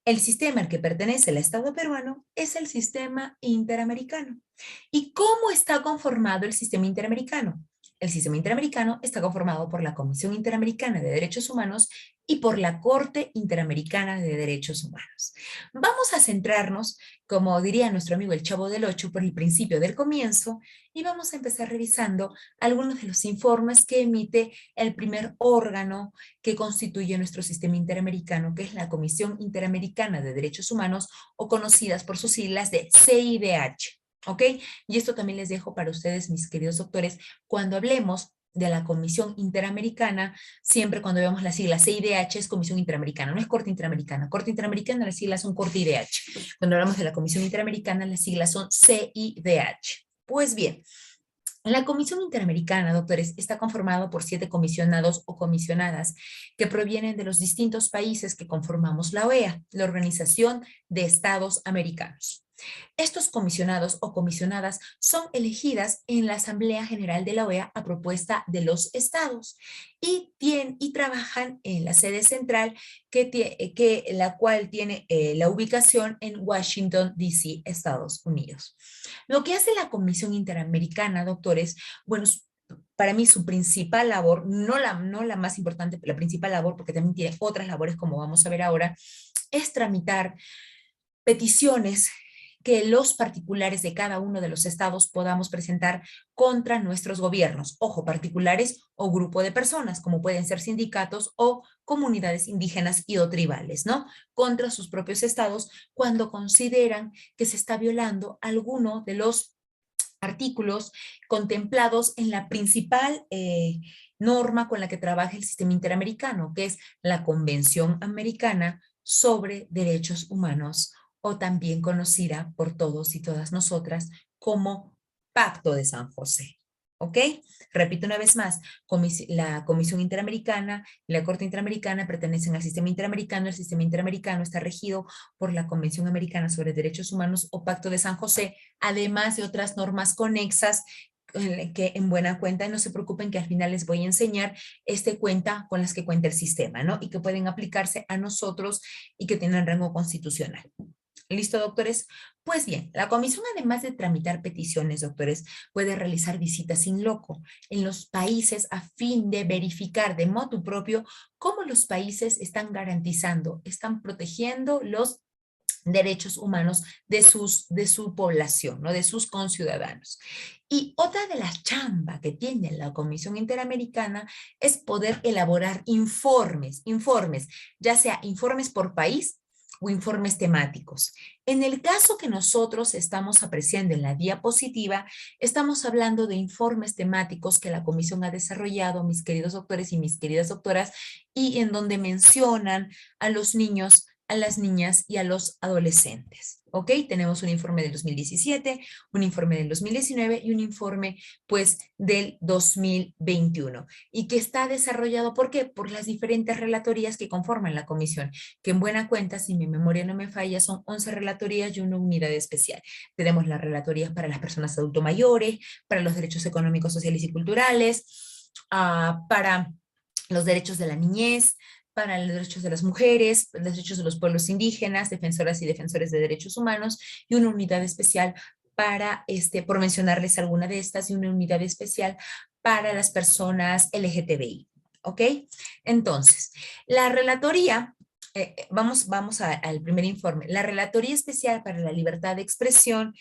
El sistema al que pertenece el Estado peruano es el sistema interamericano. ¿Y cómo está conformado el sistema interamericano? El sistema interamericano está conformado por la Comisión Interamericana de Derechos Humanos y por la Corte Interamericana de Derechos Humanos. Vamos a centrarnos, como diría nuestro amigo el Chavo del Ocho, por el principio del comienzo y vamos a empezar revisando algunos de los informes que emite el primer órgano que constituye nuestro sistema interamericano, que es la Comisión Interamericana de Derechos Humanos, o conocidas por sus siglas de CIDH. ¿Ok? Y esto también les dejo para ustedes, mis queridos doctores, cuando hablemos de la Comisión Interamericana, siempre cuando vemos las siglas CIDH es Comisión Interamericana, no es Corte Interamericana. Corte Interamericana, las siglas son Corte IDH. Cuando hablamos de la Comisión Interamericana, las siglas son CIDH. Pues bien, la Comisión Interamericana, doctores, está conformada por 7 comisionados o comisionadas que provienen de los distintos países que conformamos la OEA, la Organización de Estados Americanos. Estos comisionados o comisionadas son elegidas en la Asamblea General de la OEA a propuesta de los estados y trabajan en la sede central la cual tiene la ubicación en Washington, D.C., Estados Unidos. Lo que hace la Comisión Interamericana, doctores, bueno, para mí su principal labor, no la más importante, pero la principal labor, porque también tiene otras labores como vamos a ver ahora, es tramitar peticiones que los particulares de cada uno de los estados podamos presentar contra nuestros gobiernos, ojo, particulares o grupo de personas, como pueden ser sindicatos o comunidades indígenas y o tribales, ¿no? Contra sus propios estados cuando consideran que se está violando alguno de los artículos contemplados en la principal norma con la que trabaja el sistema interamericano, que es la Convención Americana sobre Derechos Humanos, o también conocida por todos y todas nosotras como Pacto de San José. ¿Ok? Repito una vez más, la Comisión Interamericana y la Corte Interamericana pertenecen al sistema interamericano. El sistema interamericano está regido por la Convención Americana sobre Derechos Humanos o Pacto de San José, además de otras normas conexas que en buena cuenta, no se preocupen que al final les voy a enseñar cuenta con las que cuenta el sistema, ¿no? Y que pueden aplicarse a nosotros y que tienen rango constitucional. ¿Listo, doctores? Pues bien, la comisión, además de tramitar peticiones, doctores, puede realizar visitas in loco en los países a fin de verificar de motu propio cómo los países están garantizando, están protegiendo los derechos humanos de su población, ¿no? De sus conciudadanos. Y otra de las chambas que tiene la Comisión Interamericana es poder elaborar informes, ya sea informes por país o informes temáticos. En el caso que nosotros estamos apreciando en la diapositiva, estamos hablando de informes temáticos que la Comisión ha desarrollado, mis queridos doctores y mis queridas doctoras, y en donde mencionan a los niños, a las niñas y a los adolescentes. ¿Ok? Tenemos un informe del 2017, un informe del 2019 y un informe, pues, del 2021. Y que está desarrollado, ¿por qué? Por las diferentes relatorías que conforman la comisión, que en buena cuenta, si mi memoria no me falla, son 11 relatorías y una unidad especial. Tenemos las relatorías para las personas adultos mayores, para los derechos económicos, sociales y culturales, para los derechos de la niñez, para los derechos de las mujeres, los derechos de los pueblos indígenas, defensoras y defensores de derechos humanos, y una unidad especial para, por mencionarles alguna de estas, y una unidad especial para las personas LGTBI. ¿Ok? Entonces, la relatoría, vamos al primer informe. La Relatoría Especial para la Libertad de Expresión,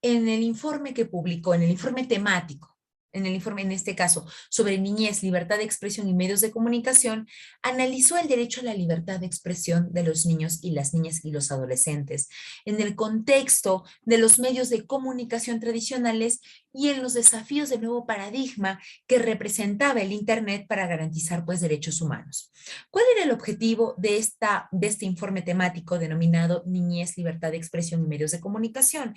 en el informe que publicó, en el informe temático, en el informe, en este caso, sobre niñez, libertad de expresión y medios de comunicación, analizó el derecho a la libertad de expresión de los niños y las niñas y los adolescentes en el contexto de los medios de comunicación tradicionales y en los desafíos del nuevo paradigma que representaba el Internet para garantizar, pues, derechos humanos. ¿Cuál era el objetivo de este informe temático denominado Niñez, libertad de expresión y medios de comunicación?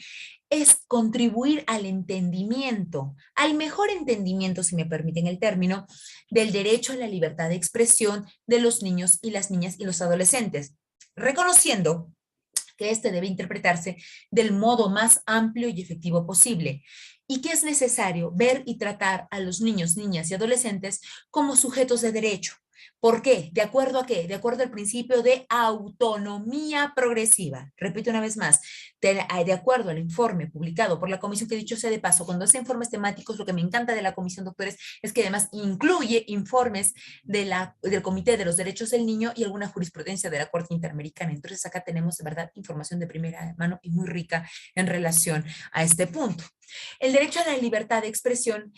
Es contribuir al entendimiento, al mejor entendimiento, si me permiten el término, del derecho a la libertad de expresión de los niños y las niñas y los adolescentes, reconociendo que este debe interpretarse del modo más amplio y efectivo posible, y que es necesario ver y tratar a los niños, niñas y adolescentes como sujetos de derecho. ¿Por qué? ¿De acuerdo a qué? De acuerdo al principio de autonomía progresiva. Repito una vez más, de acuerdo al informe publicado por la comisión, que dicho sea de paso, cuando hace informes temáticos, lo que me encanta de la comisión, doctores, es que además incluye informes del Comité de los Derechos del Niño y alguna jurisprudencia de la Corte Interamericana. Entonces acá tenemos de verdad información de primera mano y muy rica en relación a este punto. El derecho a la libertad de expresión,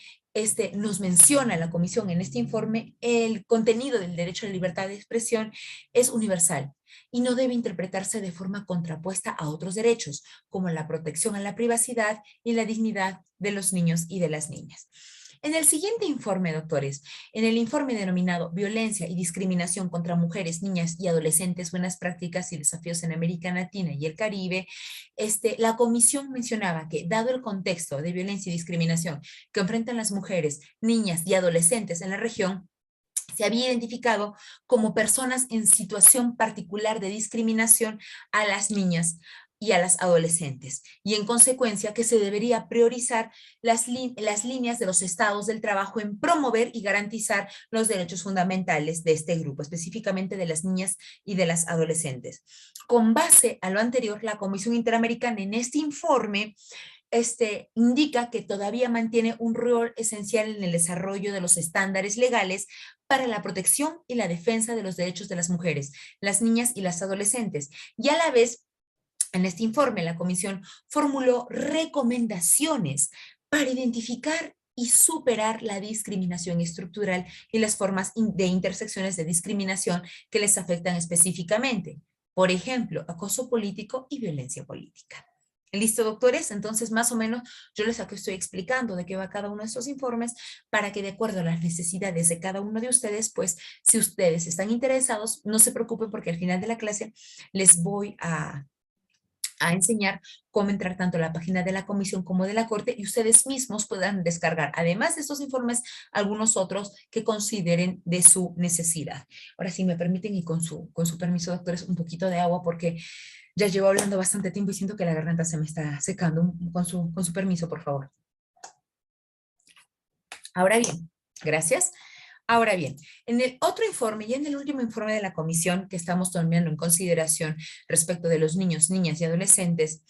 nos menciona la comisión en este informe, el contenido del derecho a la libertad de expresión es universal y no debe interpretarse de forma contrapuesta a otros derechos, como la protección a la privacidad y la dignidad de los niños y de las niñas. En el siguiente informe, doctores, en el informe denominado Violencia y Discriminación contra Mujeres, Niñas y Adolescentes, Buenas Prácticas y Desafíos en América Latina y el Caribe, la comisión mencionaba que, dado el contexto de violencia y discriminación que enfrentan las mujeres, niñas y adolescentes en la región, se había identificado como personas en situación particular de discriminación a las niñas y a las adolescentes, y en consecuencia que se debería priorizar las líneas de los estados del trabajo en promover y garantizar los derechos fundamentales de este grupo, específicamente de las niñas y de las adolescentes. Con base a lo anterior, la Comisión Interamericana en este informe indica que todavía mantiene un rol esencial en el desarrollo de los estándares legales para la protección y la defensa de los derechos de las mujeres, las niñas y las adolescentes, y a la vez, en este informe, la Comisión formuló recomendaciones para identificar y superar la discriminación estructural y las formas de intersecciones de discriminación que les afectan específicamente. Por ejemplo, acoso político y violencia política. ¿Listo, doctores? Entonces, más o menos, yo les estoy explicando de qué va cada uno de estos informes para que, de acuerdo a las necesidades de cada uno de ustedes, pues, si ustedes están interesados, no se preocupen porque al final de la clase les voy a a enseñar cómo entrar tanto a la página de la comisión como de la Corte y ustedes mismos puedan descargar, además de estos informes, algunos otros que consideren de su necesidad. Ahora, si me permiten y con su permiso, doctores, un poquito de agua porque ya llevo hablando bastante tiempo y siento que la garganta se me está secando. Con su permiso, por favor. Ahora bien, gracias. Ahora bien, en el otro informe y en el último informe de la comisión que estamos tomando en consideración respecto de los niños, niñas y adolescentes,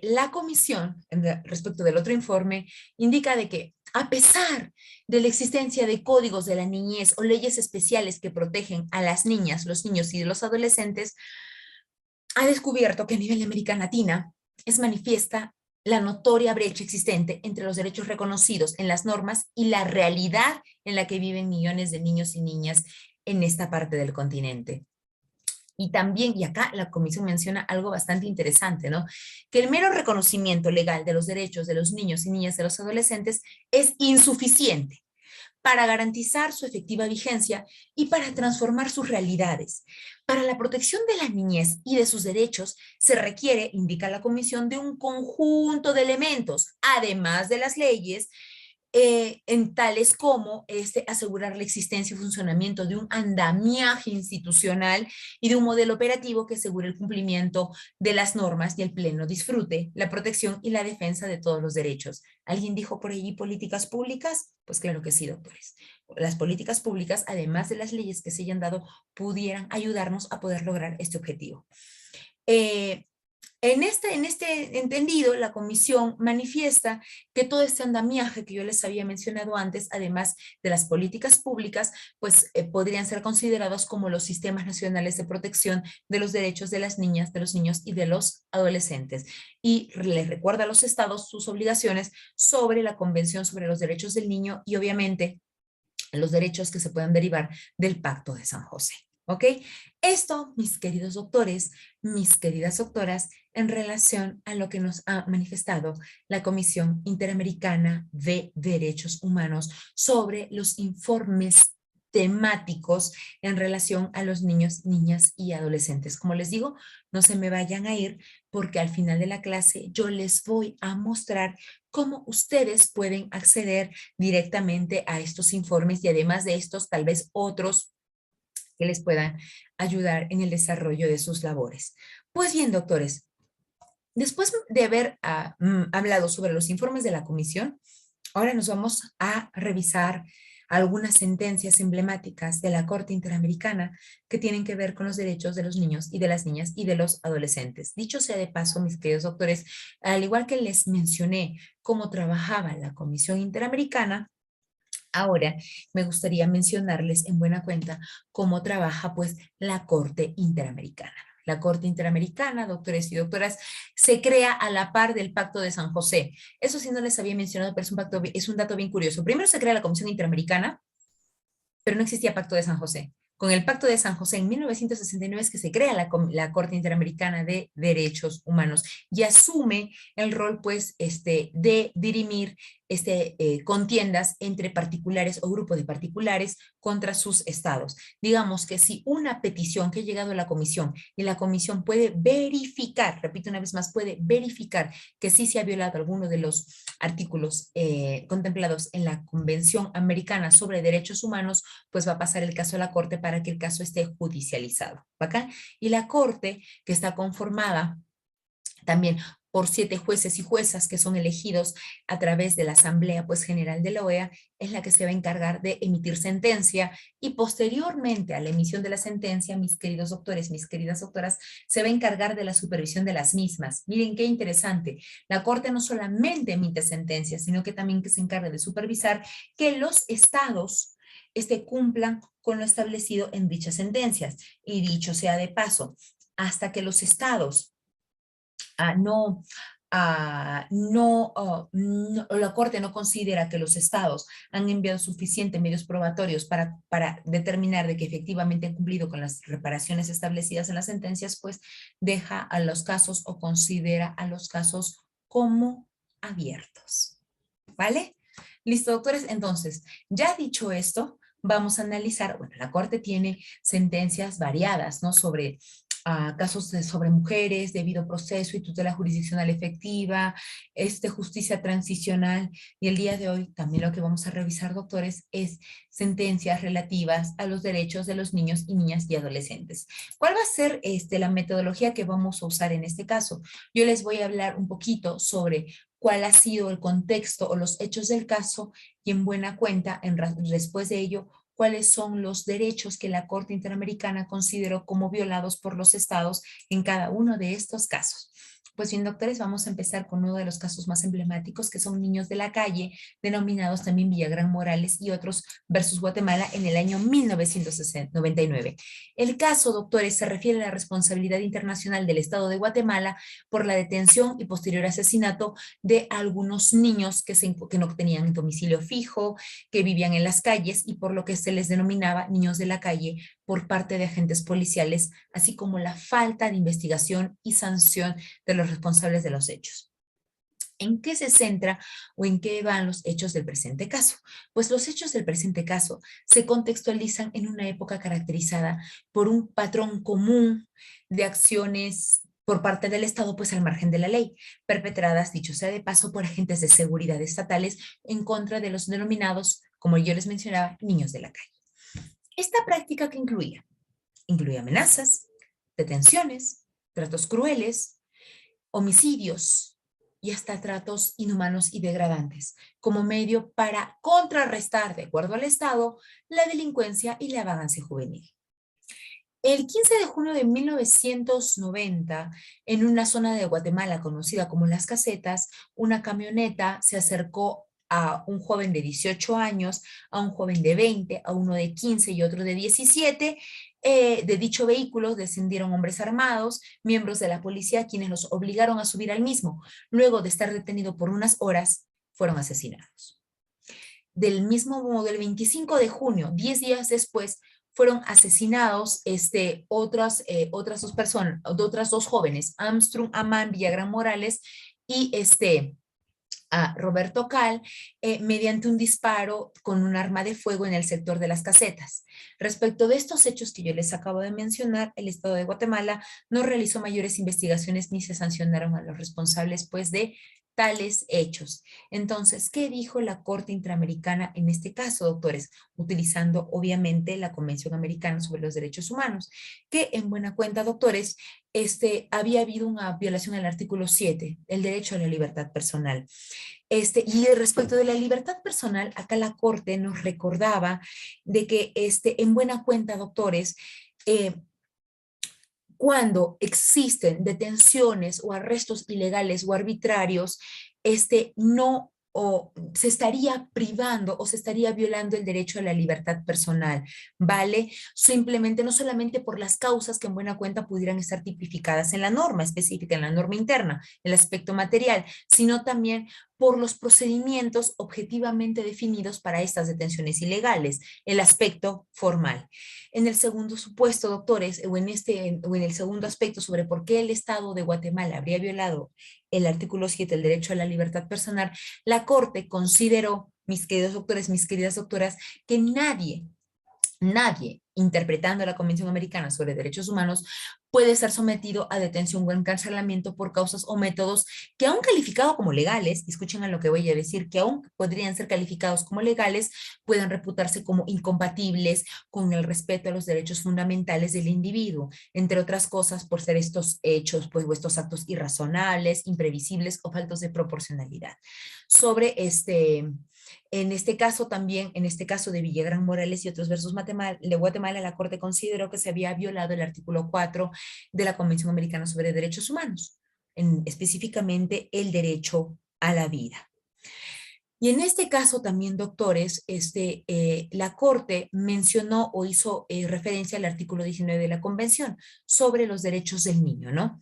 la comisión, respecto del otro informe, indica de que a pesar de la existencia de códigos de la niñez o leyes especiales que protegen a las niñas, los niños y los adolescentes, ha descubierto que a nivel de América Latina es manifiesta la notoria brecha existente entre los derechos reconocidos en las normas y la realidad en la que viven millones de niños y niñas en esta parte del continente. Y también, y acá la comisión menciona algo bastante interesante, ¿no? Que el mero reconocimiento legal de los derechos de los niños y niñas de los adolescentes es insuficiente para garantizar su efectiva vigencia y para transformar sus realidades. Para la protección de la niñez y de sus derechos se requiere, indica la Comisión, de un conjunto de elementos, además de las leyes, en tales como asegurar la existencia y funcionamiento de un andamiaje institucional y de un modelo operativo que asegure el cumplimiento de las normas y el pleno disfrute, la protección y la defensa de todos los derechos. ¿Alguien dijo por allí políticas públicas? Pues claro que sí, doctores. Las políticas públicas, además de las leyes que se hayan dado, pudieran ayudarnos a poder lograr este objetivo. En este entendido, la comisión manifiesta que todo este andamiaje que yo les había mencionado antes, además de las políticas públicas, pues podrían ser considerados como los sistemas nacionales de protección de los derechos de las niñas, de los niños y de los adolescentes. Y les recuerda a los estados sus obligaciones sobre la Convención sobre los Derechos del Niño y obviamente los derechos que se puedan derivar del Pacto de San José. ¿Ok? Esto, mis queridos doctores, mis queridas doctoras, en relación a lo que nos ha manifestado la Comisión Interamericana de Derechos Humanos sobre los informes temáticos en relación a los niños, niñas y adolescentes. Como les digo, no se me vayan a ir porque al final de la clase yo les voy a mostrar cómo ustedes pueden acceder directamente a estos informes y además de estos, tal vez otros que les puedan ayudar en el desarrollo de sus labores. Pues bien, doctores, después de haber hablado sobre los informes de la comisión, ahora nos vamos a revisar algunas sentencias emblemáticas de la Corte Interamericana que tienen que ver con los derechos de los niños y de las niñas y de los adolescentes. Dicho sea de paso, mis queridos doctores, al igual que les mencioné cómo trabajaba la Comisión Interamericana, ahora me gustaría mencionarles en buena cuenta cómo trabaja pues la Corte Interamericana. La Corte Interamericana, doctores y doctoras, se crea a la par del Pacto de San José. Eso sí no les había mencionado, pero es un dato bien curioso. Primero se crea la Comisión Interamericana, pero no existía Pacto de San José. Con el Pacto de San José en 1969 es que se crea la Corte Interamericana de Derechos Humanos y asume el rol, pues, de dirimir contiendas entre particulares o grupos de particulares contra sus estados. Digamos que si una petición que ha llegado a la comisión y la comisión puede verificar, repito una vez más, puede verificar que sí se ha violado alguno de los artículos contemplados en la Convención Americana sobre Derechos Humanos, pues va a pasar el caso a la Corte para que el caso esté judicializado. ¿Acá? Y la Corte, que está conformada también por 7 jueces y juezas que son elegidos a través de la Asamblea pues, General de la OEA, es la que se va a encargar de emitir sentencia y posteriormente a la emisión de la sentencia, mis queridos doctores, mis queridas doctoras, se va a encargar de la supervisión de las mismas. Miren qué interesante, la Corte no solamente emite sentencias, sino que también que se encarga de supervisar que los estados cumplan con lo establecido en dichas sentencias. Y dicho sea de paso, hasta que los estados la Corte no considera que los estados han enviado suficientes medios probatorios para determinar de que efectivamente han cumplido con las reparaciones establecidas en las sentencias, pues deja a los casos o considera a los casos como abiertos. ¿Vale? Listo, doctores. Entonces, ya dicho esto, vamos a analizar, bueno, la Corte tiene sentencias variadas, ¿no? Sobre a casos sobre mujeres, debido proceso y tutela jurisdiccional efectiva, justicia transicional, y el día de hoy también lo que vamos a revisar, doctores, es sentencias relativas a los derechos de los niños y niñas y adolescentes. ¿Cuál va a ser la metodología que vamos a usar en este caso? Yo les voy a hablar un poquito sobre cuál ha sido el contexto o los hechos del caso y en buena cuenta, después de ello, cuáles son los derechos que la Corte Interamericana consideró como violados por los estados en cada uno de estos casos. Pues bien, doctores, vamos a empezar con uno de los casos más emblemáticos, que son niños de la calle, denominados también Villagrán Morales y otros versus Guatemala en el año 1999. El caso, doctores, se refiere a la responsabilidad internacional del Estado de Guatemala por la detención y posterior asesinato de algunos niños que no tenían domicilio fijo, que vivían en las calles y por lo que se les denominaba niños de la calle por parte de agentes policiales, así como la falta de investigación y sanción de los responsables de los hechos. ¿En qué se centra o en qué van los hechos del presente caso? Pues los hechos del presente caso se contextualizan en una época caracterizada por un patrón común de acciones por parte del Estado, pues al margen de la ley, perpetradas, dicho sea de paso, por agentes de seguridad estatales en contra de los denominados, como yo les mencionaba, niños de la calle. Esta práctica que incluía amenazas, detenciones, tratos crueles, homicidios y hasta tratos inhumanos y degradantes, como medio para contrarrestar, de acuerdo al Estado, la delincuencia y la vagancia juvenil. El 15 de junio de 1990, en una zona de Guatemala conocida como Las Casetas, una camioneta se acercó a un joven de 18 años, a un joven de 20, a uno de 15 y otro de 17. De dicho vehículo descendieron hombres armados, miembros de la policía, quienes los obligaron a subir al mismo. Luego de estar detenido por unas horas, fueron asesinados. Del mismo modo, el 25 de junio, 10 días después, fueron asesinados otras dos personas, otras dos jóvenes, Armstrong Amán Villagrán Morales y a Roberto Cal, mediante un disparo con un arma de fuego en el sector de Las Casetas. Respecto de estos hechos que yo les acabo de mencionar, el Estado de Guatemala no realizó mayores investigaciones ni se sancionaron a los responsables, pues, de tales hechos. Entonces, ¿qué dijo la Corte Interamericana en este caso, doctores? Utilizando, obviamente, la Convención Americana sobre los Derechos Humanos, que en buena cuenta, doctores, había habido una violación al artículo 7, el derecho a la libertad personal. Y respecto de la libertad personal, acá la Corte nos recordaba de que en buena cuenta, doctores, cuando existen detenciones o arrestos ilegales o arbitrarios, no o se estaría privando o se estaría violando el derecho a la libertad personal, ¿vale? Simplemente, no solamente por las causas que en buena cuenta pudieran estar tipificadas en la norma específica, en la norma interna, el aspecto material, sino también por los procedimientos objetivamente definidos para estas detenciones ilegales, el aspecto formal. En el segundo supuesto, doctores, o en el segundo aspecto sobre por qué el Estado de Guatemala habría violado el artículo 7, el derecho a la libertad personal, la Corte consideró, mis queridos doctores, mis queridas doctoras, que nadie, interpretando la Convención Americana sobre Derechos Humanos, puede ser sometido a detención o encarcelamiento por causas o métodos que aún calificados como legales, escuchen a lo que voy a decir, que aún podrían ser calificados como legales, pueden reputarse como incompatibles con el respeto a los derechos fundamentales del individuo, entre otras cosas por ser estos hechos, pues, o estos actos irrazonables, imprevisibles o faltos de proporcionalidad. Sobre en este caso también, en este caso de Villagrán Morales y otros versus de Guatemala, la Corte consideró que se había violado el artículo 4 de la Convención Americana sobre Derechos Humanos, específicamente el derecho a la vida. Y en este caso también, doctores, la Corte mencionó o hizo referencia al artículo 19 de la Convención sobre los derechos del niño, ¿no?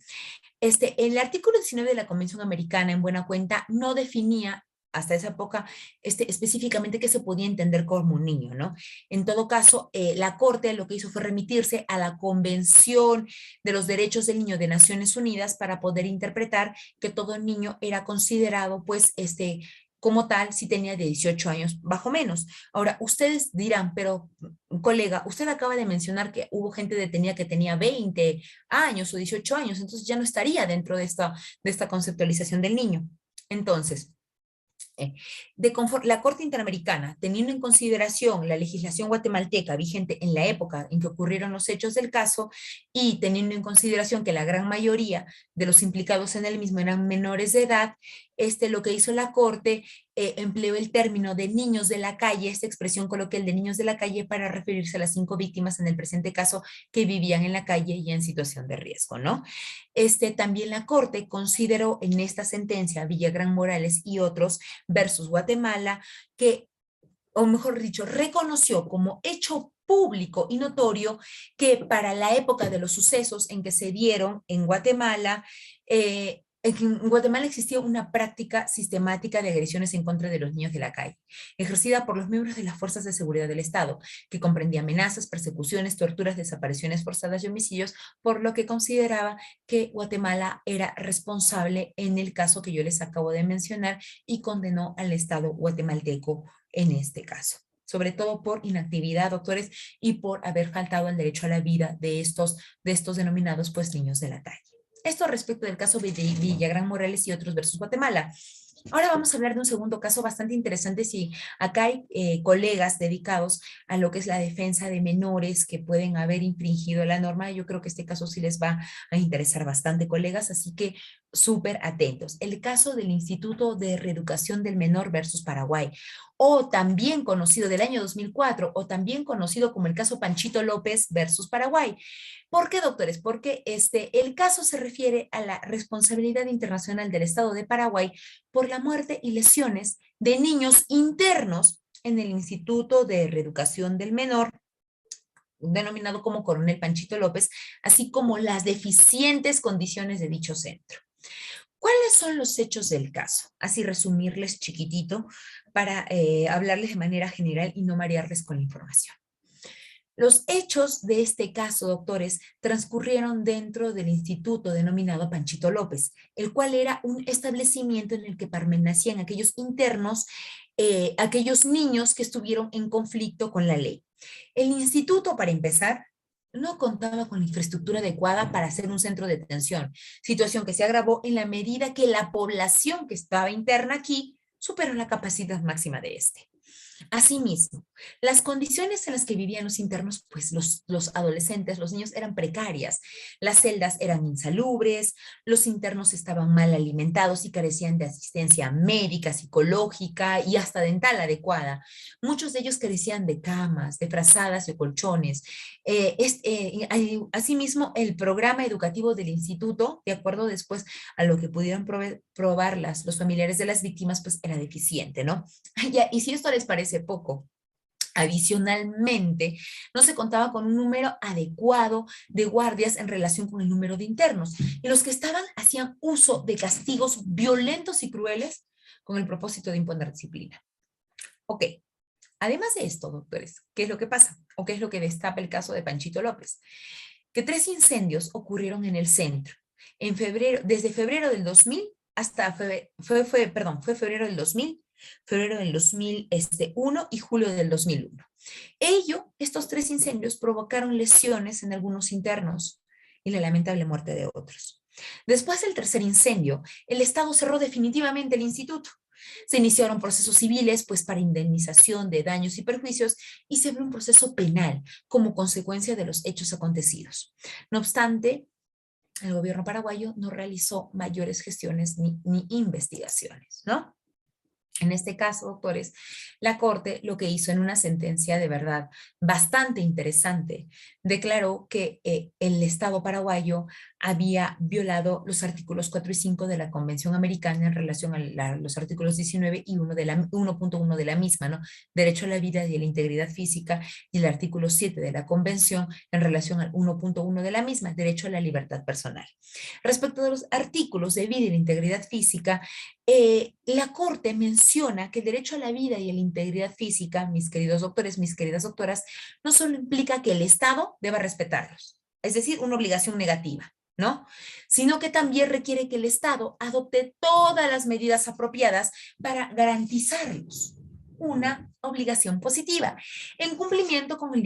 El artículo 19 de la Convención Americana, en buena cuenta, no definía hasta esa época específicamente qué se podía entender como un niño, ¿no? En todo caso, la Corte lo que hizo fue remitirse a la Convención de los Derechos del Niño de Naciones Unidas para poder interpretar que todo niño era considerado, pues, como tal si tenía de 18 años bajo menos. Ahora, ustedes dirán, pero colega, usted acaba de mencionar que hubo gente detenida que tenía 20 años o 18 años, entonces ya no estaría dentro de esta conceptualización del niño. Entonces, eh, la Corte Interamericana, teniendo en consideración la legislación guatemalteca vigente en la época en que ocurrieron los hechos del caso y teniendo en consideración que la gran mayoría de los implicados en el mismo eran menores de edad, lo que hizo la Corte empleó el término de niños de la calle, esta expresión coloquial de niños de la calle para referirse a las 5 víctimas en el presente caso que vivían en la calle y en situación de riesgo, ¿no? También la Corte consideró en esta sentencia Villagrán Morales y otros versus Guatemala, que, o mejor dicho, reconoció como hecho público y notorio que para la época de los sucesos en que se dieron en Guatemala, en Guatemala existía una práctica sistemática de agresiones en contra de los niños de la calle, ejercida por los miembros de las fuerzas de seguridad del Estado, que comprendía amenazas, persecuciones, torturas, desapariciones forzadas y homicidios, por lo que consideraba que Guatemala era responsable en el caso que yo les acabo de mencionar y condenó al Estado guatemalteco en este caso, sobre todo por inactividad, doctores, y por haber faltado el derecho a la vida de estos denominados pues niños de la calle. Esto respecto del caso de Villagrán Morales y otros versus Guatemala. Ahora vamos a hablar de un segundo caso bastante interesante. Si acá hay colegas dedicados a lo que es la defensa de menores que pueden haber infringido la norma, yo creo que este caso sí les va a interesar bastante, colegas, así que súper atentos. El caso del Instituto de Reeducación del Menor versus Paraguay, o también conocido del año 2004, o también conocido como el caso Panchito López versus Paraguay. ¿Por qué, doctores? Porque el caso se refiere a la responsabilidad internacional del Estado de Paraguay por la muerte y lesiones de niños internos en el Instituto de Reeducación del Menor, denominado como Coronel Panchito López, así como las deficientes condiciones de dicho centro. ¿Cuáles son los hechos del caso? Así resumirles chiquitito para hablarles de manera general y no marearles con la información. Los hechos de este caso, doctores, transcurrieron dentro del instituto denominado Panchito López, el cual era un establecimiento en el que permanecían aquellos internos, aquellos niños que estuvieron en conflicto con la ley. El instituto, para empezar, no contaba con la infraestructura adecuada para ser un centro de detención, situación que se agravó en la medida que la población que estaba interna aquí superó la capacidad máxima de este. Asimismo, las condiciones en las que vivían los internos, pues los adolescentes, los niños eran precarias, las celdas eran insalubres, los internos estaban mal alimentados y carecían de asistencia médica, psicológica y hasta dental adecuada. Muchos de ellos carecían de camas, de frazadas y colchones. Asimismo, el programa educativo del instituto, de acuerdo después a lo que pudieron probar los familiares de las víctimas, pues era deficiente, ¿no? Y si esto les parece poco, adicionalmente, no se contaba con un número adecuado de guardias en relación con el número de internos. Y los que estaban hacían uso de castigos violentos y crueles con el propósito de imponer disciplina. Ok, además de esto, doctores, ¿qué es lo que pasa? ¿O qué es lo que destapa el caso de Panchito López? Que 3 incendios ocurrieron en el centro. En febrero, desde febrero del 2000 hasta, fue febrero del 2000, febrero del 2001 y julio del 2001. Estos 3 incendios provocaron lesiones en algunos internos y la lamentable muerte de otros. Después del tercer incendio, el Estado cerró definitivamente el instituto. Se iniciaron procesos civiles pues para indemnización de daños y perjuicios y se abrió un proceso penal como consecuencia de los hechos acontecidos. No obstante, el gobierno paraguayo no realizó mayores gestiones ni investigaciones, ¿no? En este caso, doctores, la Corte lo que hizo en una sentencia de verdad bastante interesante, declaró que el Estado paraguayo había violado los artículos 4 y 5 de la Convención Americana en relación a los artículos 19 y 1.1 de la misma, ¿no? Derecho a la vida y a la integridad física, y el artículo 7 de la Convención en relación al 1.1 de la misma, derecho a la libertad personal. Respecto de los artículos de vida y la integridad física, la Corte menciona que el derecho a la vida y a la integridad física, mis queridos doctores, mis queridas doctoras, no solo implica que el Estado deba respetarlos, es decir, una obligación negativa, ¿no? Sino que también requiere que el Estado adopte todas las medidas apropiadas para garantizarlos una obligación positiva, en cumplimiento con el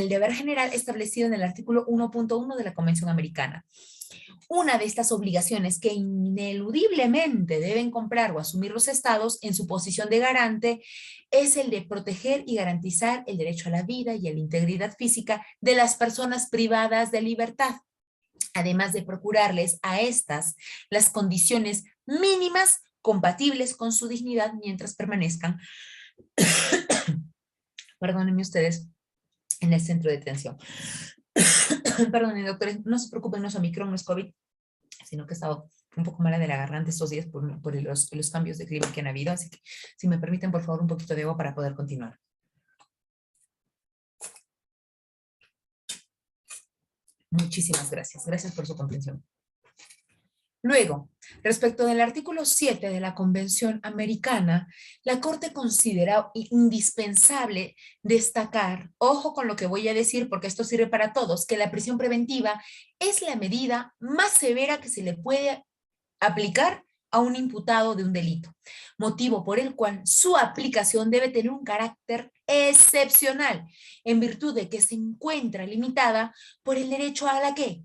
deber general establecido en el artículo 1.1 de la Convención Americana. Una de estas obligaciones que ineludiblemente deben comprar o asumir los estados en su posición de garante es el de proteger y garantizar el derecho a la vida y a la integridad física de las personas privadas de libertad, además de procurarles a estas las condiciones mínimas compatibles con su dignidad mientras permanezcan, perdónenme ustedes, en el centro de detención. Perdónenme, doctores, no se preocupen, no es Omicron, no es COVID, sino que he estado un poco mala de la garganta estos días por los cambios de clima que han habido, así que si me permiten, por favor, un poquito de agua para poder continuar. Muchísimas gracias. Gracias por su comprensión. Luego, respecto del artículo 7 de la Convención Americana, la Corte considera indispensable destacar, ojo con lo que voy a decir porque esto sirve para todos, que la prisión preventiva es la medida más severa que se le puede aplicar a un imputado de un delito, motivo por el cual su aplicación debe tener un carácter excepcional, en virtud de que se encuentra limitada por el derecho a la ¿qué?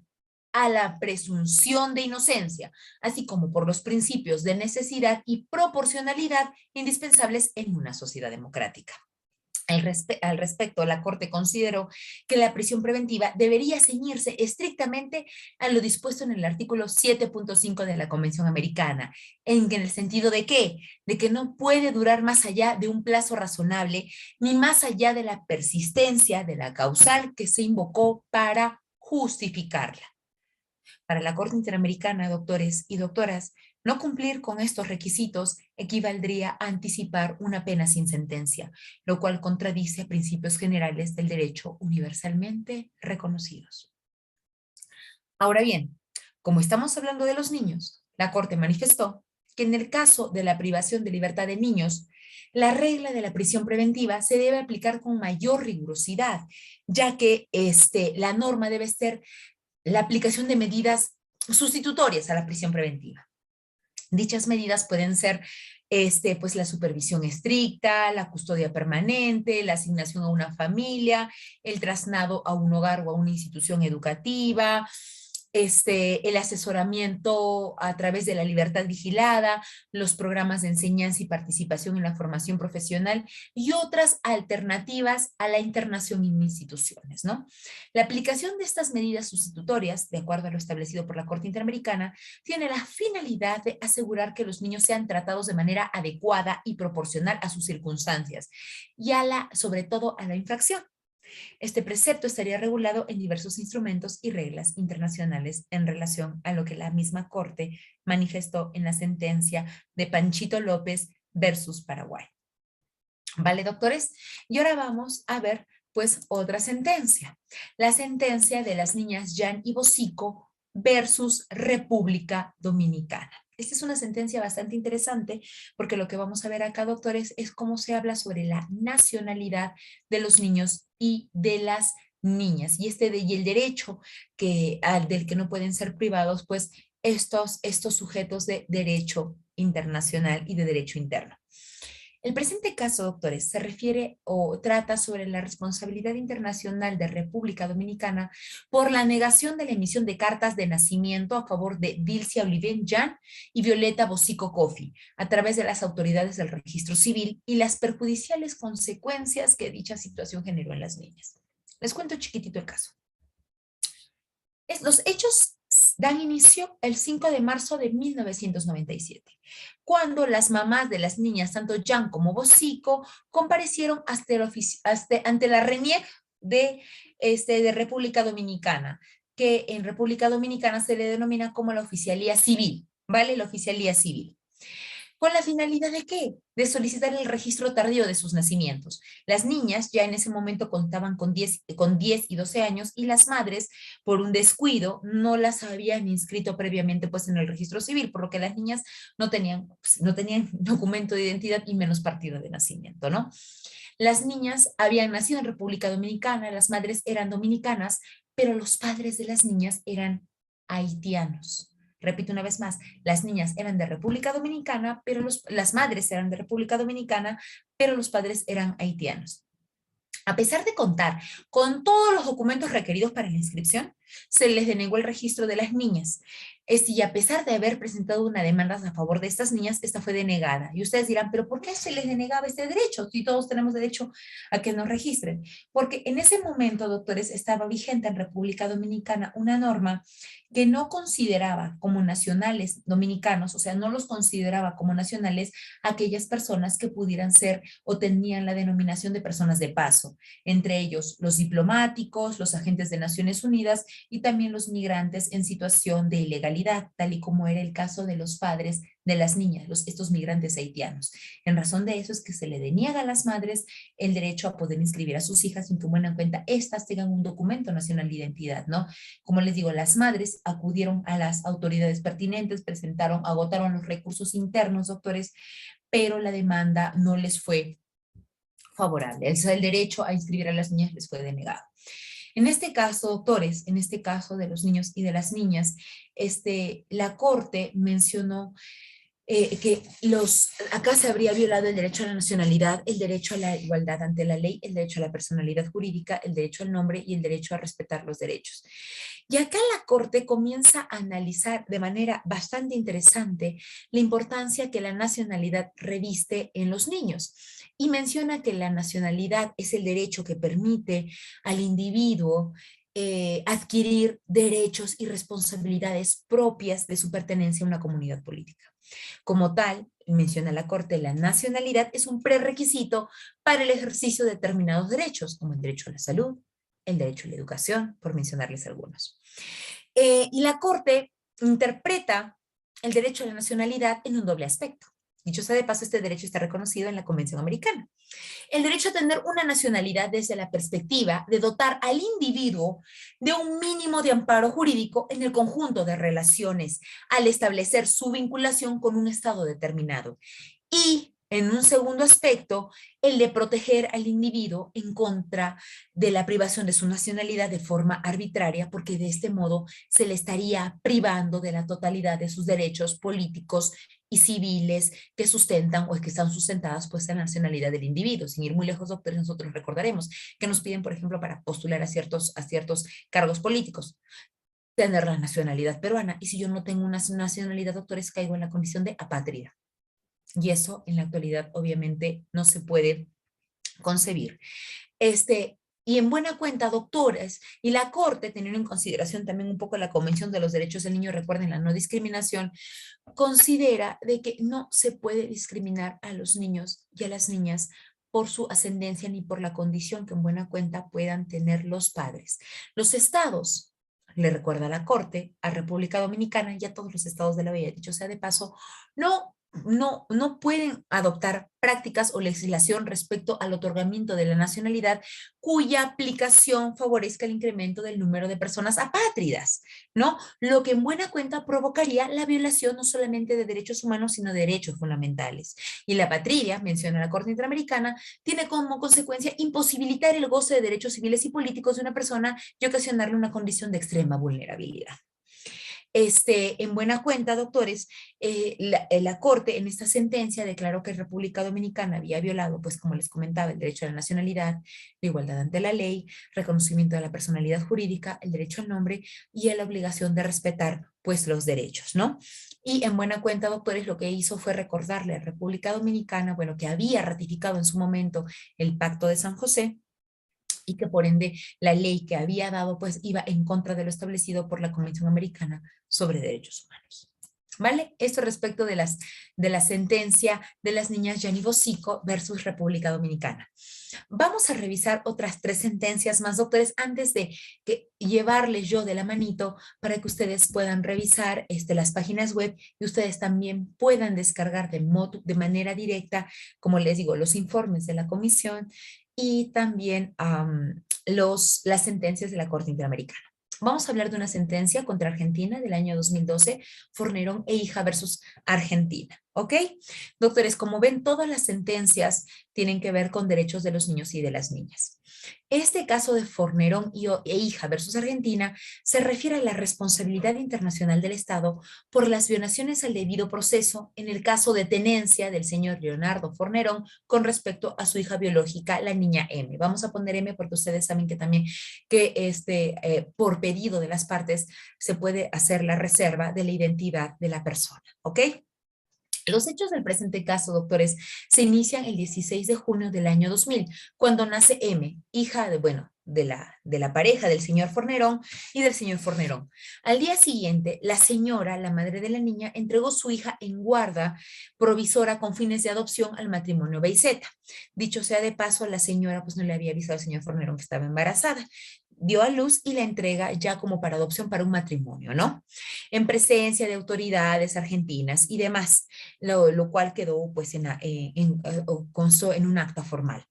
A la presunción de inocencia, así como por los principios de necesidad y proporcionalidad indispensables en una sociedad democrática. Al respecto, la Corte consideró que la prisión preventiva debería ceñirse estrictamente a lo dispuesto en el artículo 7.5 de la Convención Americana, en el sentido de ¿qué? De que no puede durar más allá de un plazo razonable, ni más allá de la persistencia de la causal que se invocó para justificarla. Para la Corte Interamericana, doctores y doctoras, no cumplir con estos requisitos equivaldría a anticipar una pena sin sentencia, lo cual contradice principios generales del derecho universalmente reconocidos. Ahora bien, como estamos hablando de los niños, la Corte manifestó que en el caso de la privación de libertad de niños, la regla de la prisión preventiva se debe aplicar con mayor rigurosidad, ya que la norma debe ser la aplicación de medidas sustitutorias a la prisión preventiva. Dichas medidas pueden ser pues la supervisión estricta, la custodia permanente, la asignación a una familia, el traslado a un hogar o a una institución educativa, el asesoramiento a través de la libertad vigilada, los programas de enseñanza y participación en la formación profesional y otras alternativas a la internación en instituciones, ¿no? La aplicación de estas medidas sustitutorias, de acuerdo a lo establecido por la Corte Interamericana, tiene la finalidad de asegurar que los niños sean tratados de manera adecuada y proporcional a sus circunstancias y sobre todo a la infracción. Este precepto estaría regulado en diversos instrumentos y reglas internacionales en relación a lo que la misma Corte manifestó en la sentencia de Panchito López versus Paraguay. ¿Vale, doctores? Y ahora vamos a ver, pues, otra sentencia. La sentencia de las niñas Jan y Bosico versus República Dominicana. Esta es una sentencia bastante interesante porque lo que vamos a ver acá, doctores, es cómo se habla sobre la nacionalidad de los niños y de las niñas. Y el derecho del que no pueden ser privados, pues, estos sujetos de derecho internacional y de derecho interno. El presente caso, doctores, se refiere o trata sobre la responsabilidad internacional de República Dominicana por la negación de la emisión de cartas de nacimiento a favor de Dilcia Oliven Jan y Violeta Bosico Coffey a través de las autoridades del registro civil y las perjudiciales consecuencias que dicha situación generó en las niñas. Les cuento chiquitito el caso. Los hechos dan inicio el 5 de marzo de 1997, cuando las mamás de las niñas, tanto Jan como Bosico, comparecieron ante la RENIEC de República Dominicana, que en República Dominicana se le denomina como la oficialía civil, ¿vale? La oficialía civil. ¿Con la finalidad de qué? De solicitar el registro tardío de sus nacimientos. Las niñas ya en ese momento contaban con 10 y 12 años y las madres, por un descuido, no las habían inscrito previamente pues, en el registro civil, por lo que las niñas no tenían documento de identidad y menos partida de nacimiento, ¿no? Las niñas habían nacido en República Dominicana, las madres eran dominicanas, pero los padres de las niñas eran haitianos. Repito una vez más, las niñas eran de República Dominicana, pero las madres eran de República Dominicana, pero los padres eran haitianos. A pesar de contar con todos los documentos requeridos para la inscripción, se les denegó el registro de las niñas. Y a pesar de haber presentado una demanda a favor de estas niñas, esta fue denegada. Y ustedes dirán, ¿pero por qué se les denegaba este derecho? Si todos tenemos derecho a que nos registren. Porque en ese momento, doctores, estaba vigente en República Dominicana una norma que no consideraba como nacionales dominicanos, o sea, no los consideraba como nacionales aquellas personas que pudieran ser o tenían la denominación de personas de paso, entre ellos los diplomáticos, los agentes de Naciones Unidas y también los migrantes en situación de ilegalidad, tal y como era el caso de los padres de las niñas, estos migrantes haitianos. En razón de eso es que se le deniega a las madres el derecho a poder inscribir a sus hijas sin que tengan en cuenta estas tengan un documento nacional de identidad, ¿no? Como les digo, las madres acudieron a las autoridades pertinentes, presentaron, agotaron los recursos internos, doctores, pero la demanda no les fue favorable. El derecho a inscribir a las niñas les fue denegado. En este caso, doctores, en este caso de los niños y de las niñas, la Corte mencionó que acá se habría violado el derecho a la nacionalidad, el derecho a la igualdad ante la ley, el derecho a la personalidad jurídica, el derecho al nombre y el derecho a respetar los derechos. Y acá la Corte comienza a analizar de manera bastante interesante la importancia que la nacionalidad reviste en los niños y menciona que la nacionalidad es el derecho que permite al individuo adquirir derechos y responsabilidades propias de su pertenencia a una comunidad política. Como tal, menciona la Corte, la nacionalidad es un prerequisito para el ejercicio de determinados derechos, como el derecho a la salud, el derecho a la educación, por mencionarles algunos. Y la Corte interpreta el derecho a la nacionalidad en un doble aspecto. Dicho sea de paso, este derecho está reconocido en la Convención Americana. El derecho a tener una nacionalidad desde la perspectiva de dotar al individuo de un mínimo de amparo jurídico en el conjunto de relaciones al establecer su vinculación con un Estado determinado. Y en un segundo aspecto, el de proteger al individuo en contra de la privación de su nacionalidad de forma arbitraria, porque de este modo se le estaría privando de la totalidad de sus derechos políticos y civiles que sustentan o que están sustentadas pues en la nacionalidad del individuo. Sin ir muy lejos, doctores, nosotros recordaremos que nos piden, por ejemplo, para postular a ciertos cargos políticos, tener la nacionalidad peruana. Y si yo no tengo una nacionalidad, doctores, caigo en la condición de apátrida. Y eso en la actualidad obviamente no se puede concebir. Y en buena cuenta, doctores, y la Corte, teniendo en consideración también un poco la Convención de los Derechos del Niño, recuerden la no discriminación, considera de que no se puede discriminar a los niños y a las niñas por su ascendencia ni por la condición que en buena cuenta puedan tener los padres. Los estados, le recuerda la Corte, a República Dominicana y a todos los estados de la Bahía, dicho sea de paso, no pueden adoptar prácticas o legislación respecto al otorgamiento de la nacionalidad cuya aplicación favorezca el incremento del número de personas apátridas, ¿no? Lo que en buena cuenta provocaría la violación no solamente de derechos humanos, sino de derechos fundamentales. Y la apatria, menciona la Corte Interamericana, tiene como consecuencia imposibilitar el goce de derechos civiles y políticos de una persona y ocasionarle una condición de extrema vulnerabilidad. En buena cuenta, doctores, la Corte en esta sentencia declaró que República Dominicana había violado, pues como les comentaba, el derecho a la nacionalidad, la igualdad ante la ley, reconocimiento de la personalidad jurídica, el derecho al nombre y a la obligación de respetar, pues, los derechos, ¿no? Y en buena cuenta, doctores, lo que hizo fue recordarle a República Dominicana, bueno, que había ratificado en su momento el Pacto de San José, y que por ende la ley que había dado pues iba en contra de lo establecido por la Convención Americana sobre Derechos Humanos. ¿Vale? Esto respecto de la sentencia de las niñas Yanni Bosico versus República Dominicana. Vamos a revisar otras 3 sentencias más, doctores, antes de llevarles yo de la manito para que ustedes puedan revisar las páginas web y ustedes también puedan descargar de manera directa, como les digo, los informes de la comisión y también las sentencias de la Corte Interamericana. Vamos a hablar de una sentencia contra Argentina del año 2012, Fornerón e hija versus Argentina. ¿Ok? Doctores, como ven, todas las sentencias tienen que ver con derechos de los niños y de las niñas. Este caso de Fornerón e hija versus Argentina se refiere a la responsabilidad internacional del Estado por las violaciones al debido proceso en el caso de tenencia del señor Leonardo Fornerón con respecto a su hija biológica, la niña M. Vamos a poner M porque ustedes saben que también por pedido de las partes se puede hacer la reserva de la identidad de la persona, ¿ok? Los hechos del presente caso, doctores, se inician el 16 de junio del año 2000, cuando nace M, hija de la pareja del señor Fornerón y del señor Fornerón. Al día siguiente, la señora, la madre de la niña, entregó su hija en guarda provisora con fines de adopción al matrimonio B y Z. Dicho sea de paso, la señora pues no le había avisado al señor Fornerón que estaba embarazada. Dio a luz y la entrega ya como para adopción para un matrimonio, ¿no? En presencia de autoridades argentinas y demás, lo cual quedó pues constó en un acta formal.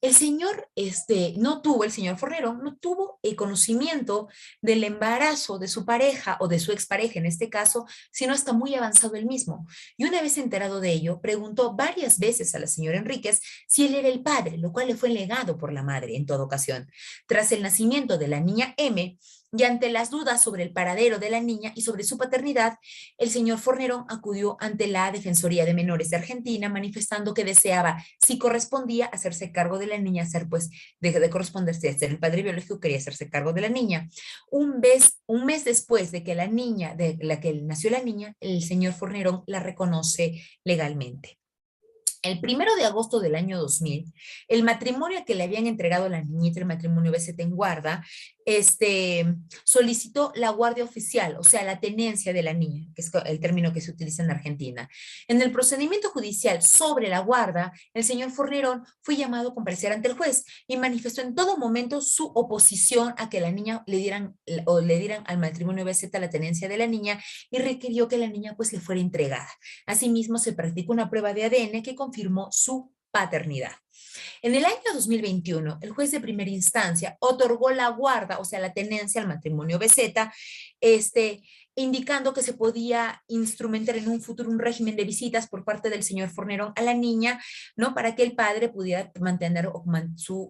El señor, el señor Fornero no tuvo el conocimiento del embarazo de su pareja o de su expareja en este caso, sino hasta muy avanzado el mismo. Y una vez enterado de ello, preguntó varias veces a la señora Enríquez si él era el padre, lo cual le fue negado por la madre en toda ocasión. Tras el nacimiento de la niña M, y ante las dudas sobre el paradero de la niña y sobre su paternidad, el señor Fornerón acudió ante la Defensoría de Menores de Argentina manifestando que deseaba, si correspondía, hacerse cargo de la niña, de corresponderse a ser el padre biológico, quería hacerse cargo de la niña. Un mes después de que de la que nació la niña, el señor Fornerón la reconoce legalmente. El 1 de agosto del año 2000, el matrimonio que le habían entregado a la niñita, el matrimonio BZ en guarda, solicitó la guardia oficial, o sea, la tenencia de la niña, que es el término que se utiliza en Argentina. En el procedimiento judicial sobre la guarda, el señor Fornerón fue llamado a comparecer ante el juez y manifestó en todo momento su oposición a que la niña le dieran al matrimonio BZ la tenencia de la niña y requirió que la niña pues le fuera entregada. Asimismo, se practicó una prueba de ADN que confirmó su paternidad. En el año 2021, el juez de primera instancia otorgó la guarda, o sea, la tenencia al matrimonio BZ, indicando que se podía instrumentar en un futuro un régimen de visitas por parte del señor Fornerón a la niña, ¿no? Para que el padre pudiera mantener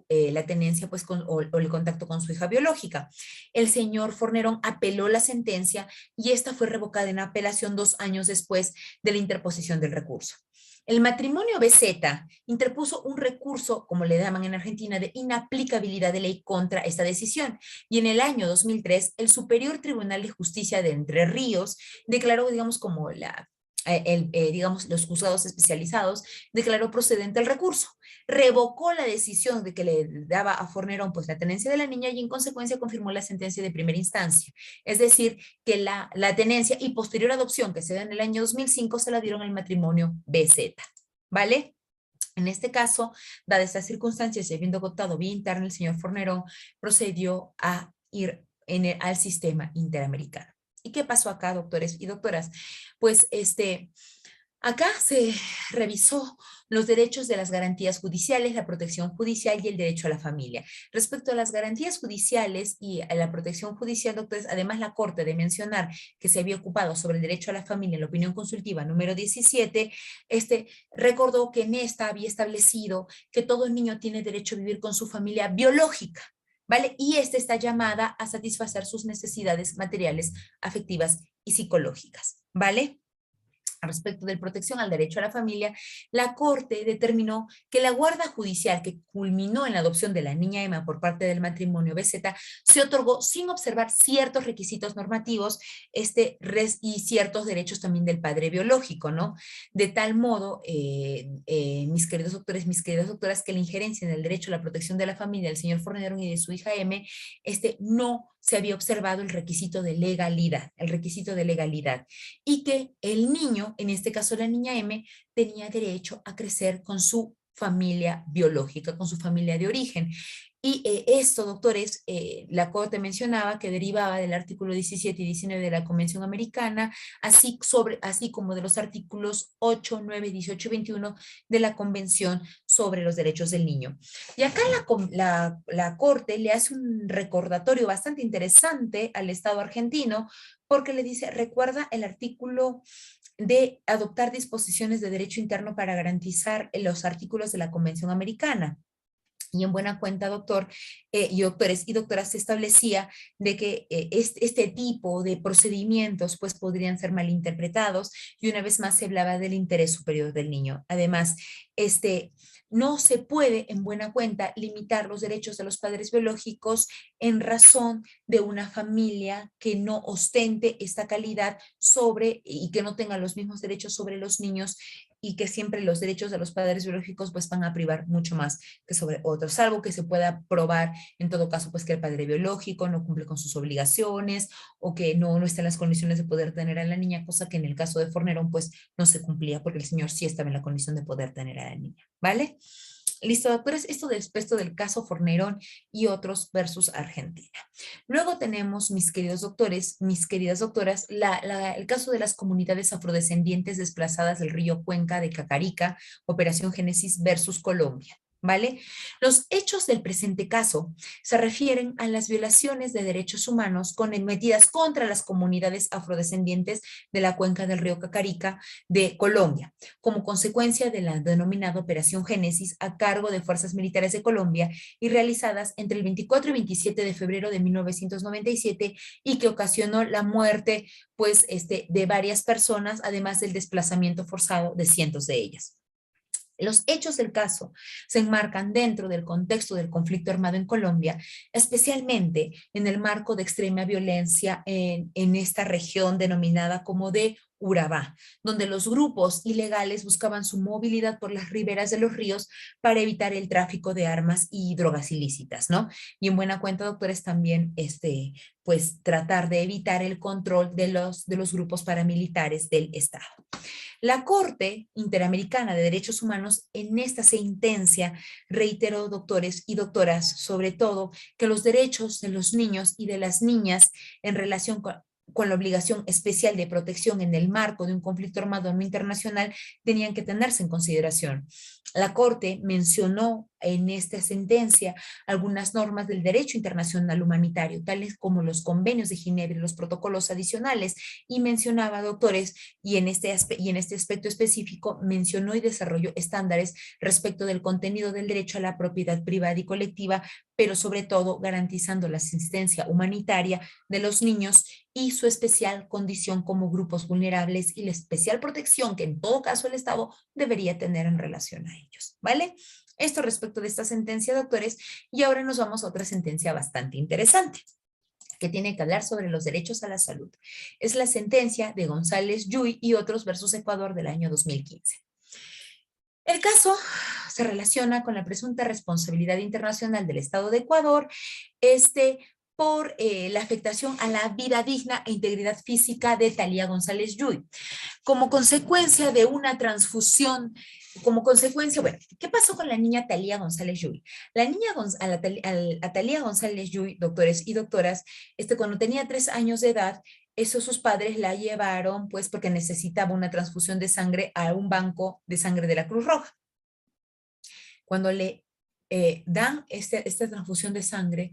la tenencia pues, o el contacto con su hija biológica. El señor Fornerón apeló la sentencia y esta fue revocada en apelación 2 años después de la interposición del recurso. El matrimonio BZ interpuso un recurso, como le llaman en Argentina, de inaplicabilidad de ley contra esta decisión. Y en el año 2003, el Superior Tribunal de Justicia de Entre Ríos declaró, digamos, los juzgados especializados, declaró procedente el recurso. Revocó la decisión de que le daba a Fornerón pues, la tenencia de la niña y en consecuencia confirmó la sentencia de primera instancia. Es decir, que la tenencia y posterior adopción que se da en el año 2005 se la dieron al matrimonio BZ. ¿Vale? En este caso, dadas estas circunstancias y habiendo agotado vía interna, el señor Fornerón procedió a ir al sistema interamericano. ¿Y qué pasó acá, doctores y doctoras? Pues acá se revisó los derechos de las garantías judiciales, la protección judicial y el derecho a la familia. Respecto a las garantías judiciales y a la protección judicial, doctores, además la Corte de mencionar que se había ocupado sobre el derecho a la familia en la opinión consultiva número 17, recordó que en esta había establecido que todo niño tiene derecho a vivir con su familia biológica, ¿vale? Y esta está llamada a satisfacer sus necesidades materiales, afectivas y psicológicas, ¿vale? Respecto de protección al derecho a la familia, la Corte determinó que la guarda judicial que culminó en la adopción de la niña Emma por parte del matrimonio BZ se otorgó sin observar ciertos requisitos normativos y ciertos derechos también del padre biológico, ¿no? De tal modo, mis queridos doctores, mis queridas doctoras, que la injerencia en el derecho a la protección de la familia del señor Fornerón y de su hija M, no se había observado el requisito de legalidad, y que el niño, en este caso la niña M, tenía derecho a crecer con su familia biológica, con su familia de origen. Y esto, doctores, la Corte mencionaba que derivaba del artículo 17 y 19 de la Convención Americana, así como de los artículos 8, 9, 18 y 21 de la Convención sobre los Derechos del Niño. Y acá la Corte le hace un recordatorio bastante interesante al Estado argentino porque le dice, recuerda el artículo de adoptar disposiciones de derecho interno para garantizar los artículos de la Convención Americana. Y en buena cuenta, doctor, y doctores y doctoras, se establecía de que este tipo de procedimientos pues podrían ser malinterpretados, y una vez más se hablaba del interés superior del niño. Además, no se puede en buena cuenta limitar los derechos de los padres biológicos en razón de una familia que no ostente esta calidad sobre y que no tenga los mismos derechos sobre los niños, y que siempre los derechos de los padres biológicos pues van a privar mucho más que sobre otros, salvo que se pueda probar en todo caso pues que el padre biológico no cumple con sus obligaciones o que no está en las condiciones de poder tener a la niña, cosa que en el caso de Fornerón pues no se cumplía porque el señor sí estaba en la condición de poder tener a la niña, ¿vale? Listo, doctores, esto del caso Fornerón y otros versus Argentina. Luego tenemos, mis queridos doctores, mis queridas doctoras, el caso de las comunidades afrodescendientes desplazadas del río Cuenca de Cacarica, Operación Génesis versus Colombia. ¿Vale? Los hechos del presente caso se refieren a las violaciones de derechos humanos cometidas contra las comunidades afrodescendientes de la cuenca del río Cacarica de Colombia, como consecuencia de la denominada Operación Génesis a cargo de Fuerzas Militares de Colombia y realizadas entre el 24 y 27 de febrero de 1997, y que ocasionó la muerte pues, de varias personas, además del desplazamiento forzado de cientos de ellas. Los hechos del caso se enmarcan dentro del contexto del conflicto armado en Colombia, especialmente en el marco de extrema violencia en esta región denominada como de Urabá, donde los grupos ilegales buscaban su movilidad por las riberas de los ríos para evitar el tráfico de armas y drogas ilícitas, ¿no? Y en buena cuenta, doctores, también pues tratar de evitar el control de los grupos paramilitares del Estado. La Corte Interamericana de Derechos Humanos en esta sentencia reiteró, doctores y doctoras, sobre todo que los derechos de los niños y de las niñas en relación con la obligación especial de protección en el marco de un conflicto armado no internacional tenían que tenerse en consideración. La Corte mencionó en esta sentencia algunas normas del derecho internacional humanitario, tales como los convenios de Ginebra y los protocolos adicionales, y mencionaba, doctores, y en este aspecto específico mencionó y desarrolló estándares respecto del contenido del derecho a la propiedad privada y colectiva, pero sobre todo garantizando la asistencia humanitaria de los niños y su especial condición como grupos vulnerables y la especial protección que en todo caso el Estado debería tener en relación a ellos, ¿vale? Esto respecto de esta sentencia, doctores, y ahora nos vamos a otra sentencia bastante interesante que tiene que hablar sobre los derechos a la salud. Es la sentencia de González Yuy y otros versus Ecuador del año 2015. El caso se relaciona con la presunta responsabilidad internacional del Estado de Ecuador, por la afectación a la vida digna e integridad física de Thalía González Yuy, como consecuencia de una transfusión, como consecuencia, bueno, ¿qué pasó con la niña Thalía González Yuy? La niña a Thalía González Yuy, doctores y doctoras, cuando tenía 3 años de edad, sus padres la llevaron, pues, porque necesitaba una transfusión de sangre a un banco de sangre de la Cruz Roja. Cuando le dan esta transfusión de sangre,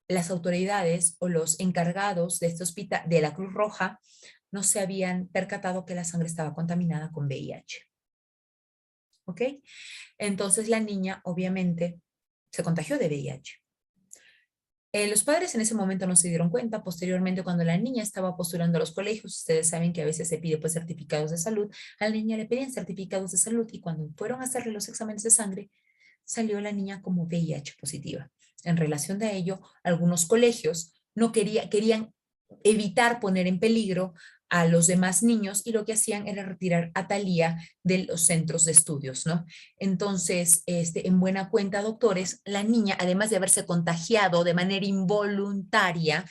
las autoridades o los encargados de este hospital, de la Cruz Roja, no se habían percatado que la sangre estaba contaminada con VIH. ¿Ok? Entonces la niña, obviamente, se contagió de VIH. Los padres en ese momento no se dieron cuenta. Posteriormente, cuando la niña estaba postulando a los colegios, ustedes saben que a veces se pide pues certificados de salud, a la niña le pedían certificados de salud, y cuando fueron a hacerle los exámenes de sangre, salió la niña como VIH positiva. En relación a ello, algunos colegios no querían evitar poner en peligro a los demás niños, y lo que hacían era retirar a Thalía de los centros de estudios, ¿no? Entonces, en buena cuenta, doctores, la niña, además de haberse contagiado de manera involuntaria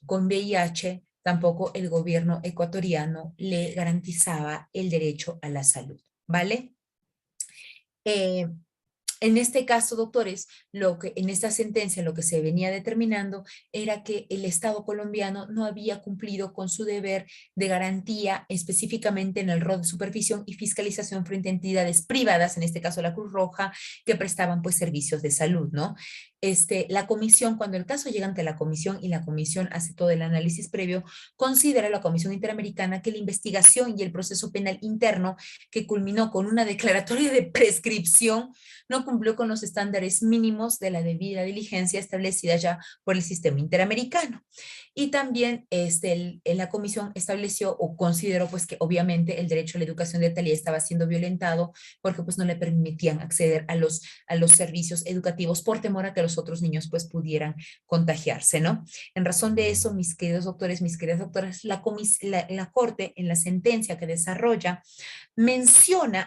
con VIH, tampoco el gobierno ecuatoriano le garantizaba el derecho a la salud, ¿vale? En este caso, doctores, en esta sentencia lo que se venía determinando era que el Estado colombiano no había cumplido con su deber de garantía, específicamente en el rol de supervisión y fiscalización frente a entidades privadas, en este caso la Cruz Roja, que prestaban pues servicios de salud, ¿no? la comisión, cuando el caso llega ante la comisión y la comisión hace todo el análisis previo, considera la Comisión Interamericana que la investigación y el proceso penal interno que culminó con una declaratoria de prescripción no cumplió con los estándares mínimos de la debida diligencia establecida ya por el sistema interamericano. Y también la comisión estableció o consideró pues que obviamente el derecho a la educación de Thalía estaba siendo violentado porque pues no le permitían acceder a los servicios educativos por temor a que los otros niños pues pudieran contagiarse, ¿no? En razón de eso, mis queridos doctores, mis queridas doctoras, la Corte en la sentencia que desarrolla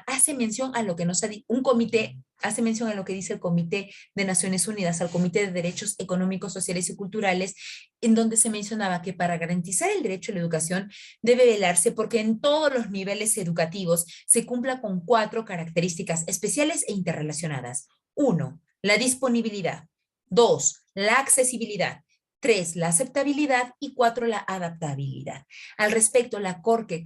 hace mención a lo que nos ha dicho un comité, hace mención a lo que dice el Comité de Naciones Unidas, al Comité de Derechos Económicos, Sociales y Culturales, en donde se mencionaba que para garantizar el derecho a la educación debe velarse porque en todos los niveles educativos se cumpla con 4 características especiales e interrelacionadas. 1, la disponibilidad. 2, la accesibilidad. 3, la aceptabilidad y 4, la adaptabilidad. Al respecto, la Corte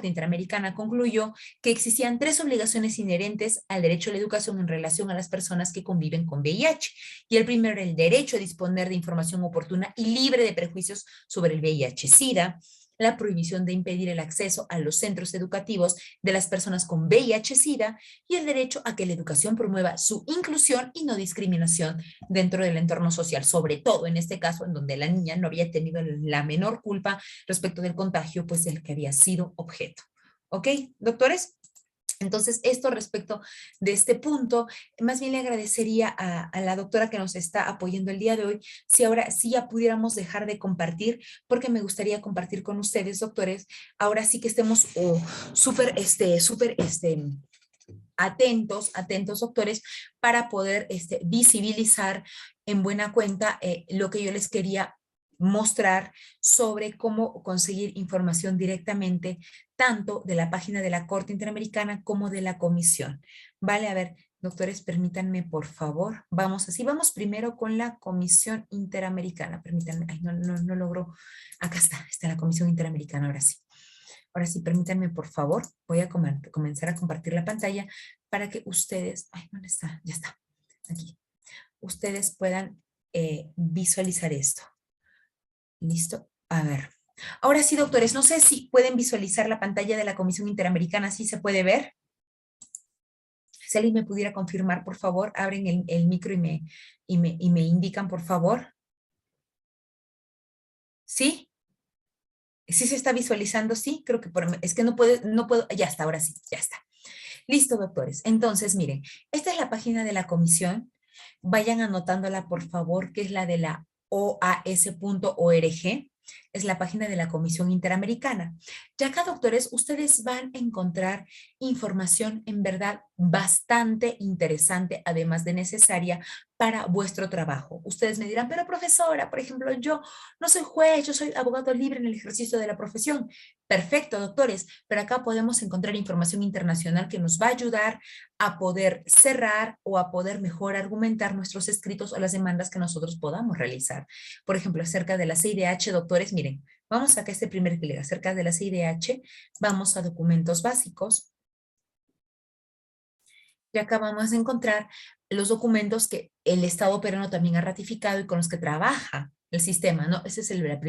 Interamericana concluyó que existían 3 obligaciones inherentes al derecho a la educación en relación a las personas que conviven con VIH. Y el primero era el derecho a disponer de información oportuna y libre de prejuicios sobre el VIH-Sida, la prohibición de impedir el acceso a los centros educativos de las personas con VIH-Sida y el derecho a que la educación promueva su inclusión y no discriminación dentro del entorno social, sobre todo en este caso en donde la niña no había tenido la menor culpa respecto del contagio, pues del que había sido objeto. ¿Ok, doctores? Entonces, esto respecto de este punto, más bien le agradecería a la doctora que nos está apoyando el día de hoy, si ahora sí ya pudiéramos dejar de compartir, porque me gustaría compartir con ustedes, doctores, ahora sí que estemos súper, atentos, doctores, para poder visibilizar en buena cuenta lo que yo les quería mostrar sobre cómo conseguir información directamente tanto de la página de la Corte Interamericana como de la Comisión. Vale, a ver, doctores, permítanme, por favor. Vamos primero con la Comisión Interamericana. Permítanme, ay, no logro. Acá está la Comisión Interamericana, ahora sí. Ahora sí, permítanme, por favor, voy a comenzar a compartir la pantalla para que ustedes, ay, ¿dónde está? Ya está, aquí. Ustedes puedan visualizar esto. ¿Listo? A ver. Ahora sí, doctores, no sé si pueden visualizar la pantalla de la Comisión Interamericana, ¿sí se puede ver? Si alguien me pudiera confirmar, por favor, abren el micro y me indican, por favor. ¿Sí? ¿Sí se está visualizando? Sí, creo que es que no puedo, ya está, ahora sí, ya está. Listo, doctores. Entonces, miren, esta es la página de la comisión. Vayan anotándola, por favor, que es la de la oas.org. Es la página de la Comisión Interamericana. Ya acá, doctores, ustedes van a encontrar información en verdad bastante interesante, además de necesaria para vuestro trabajo. Ustedes me dirán, pero profesora, por ejemplo, yo no soy juez, yo soy abogado libre en el ejercicio de la profesión. Perfecto, doctores, pero acá podemos encontrar información internacional que nos va a ayudar a poder cerrar o a poder mejor argumentar nuestros escritos o las demandas que nosotros podamos realizar. Por ejemplo, acerca de la CIDH, doctores, miren, vamos acá a este primer clic, acerca de la CIDH, vamos a documentos básicos, y acá vamos a encontrar los documentos que el Estado peruano también ha ratificado y con los que trabaja el sistema, ¿no? Ese es el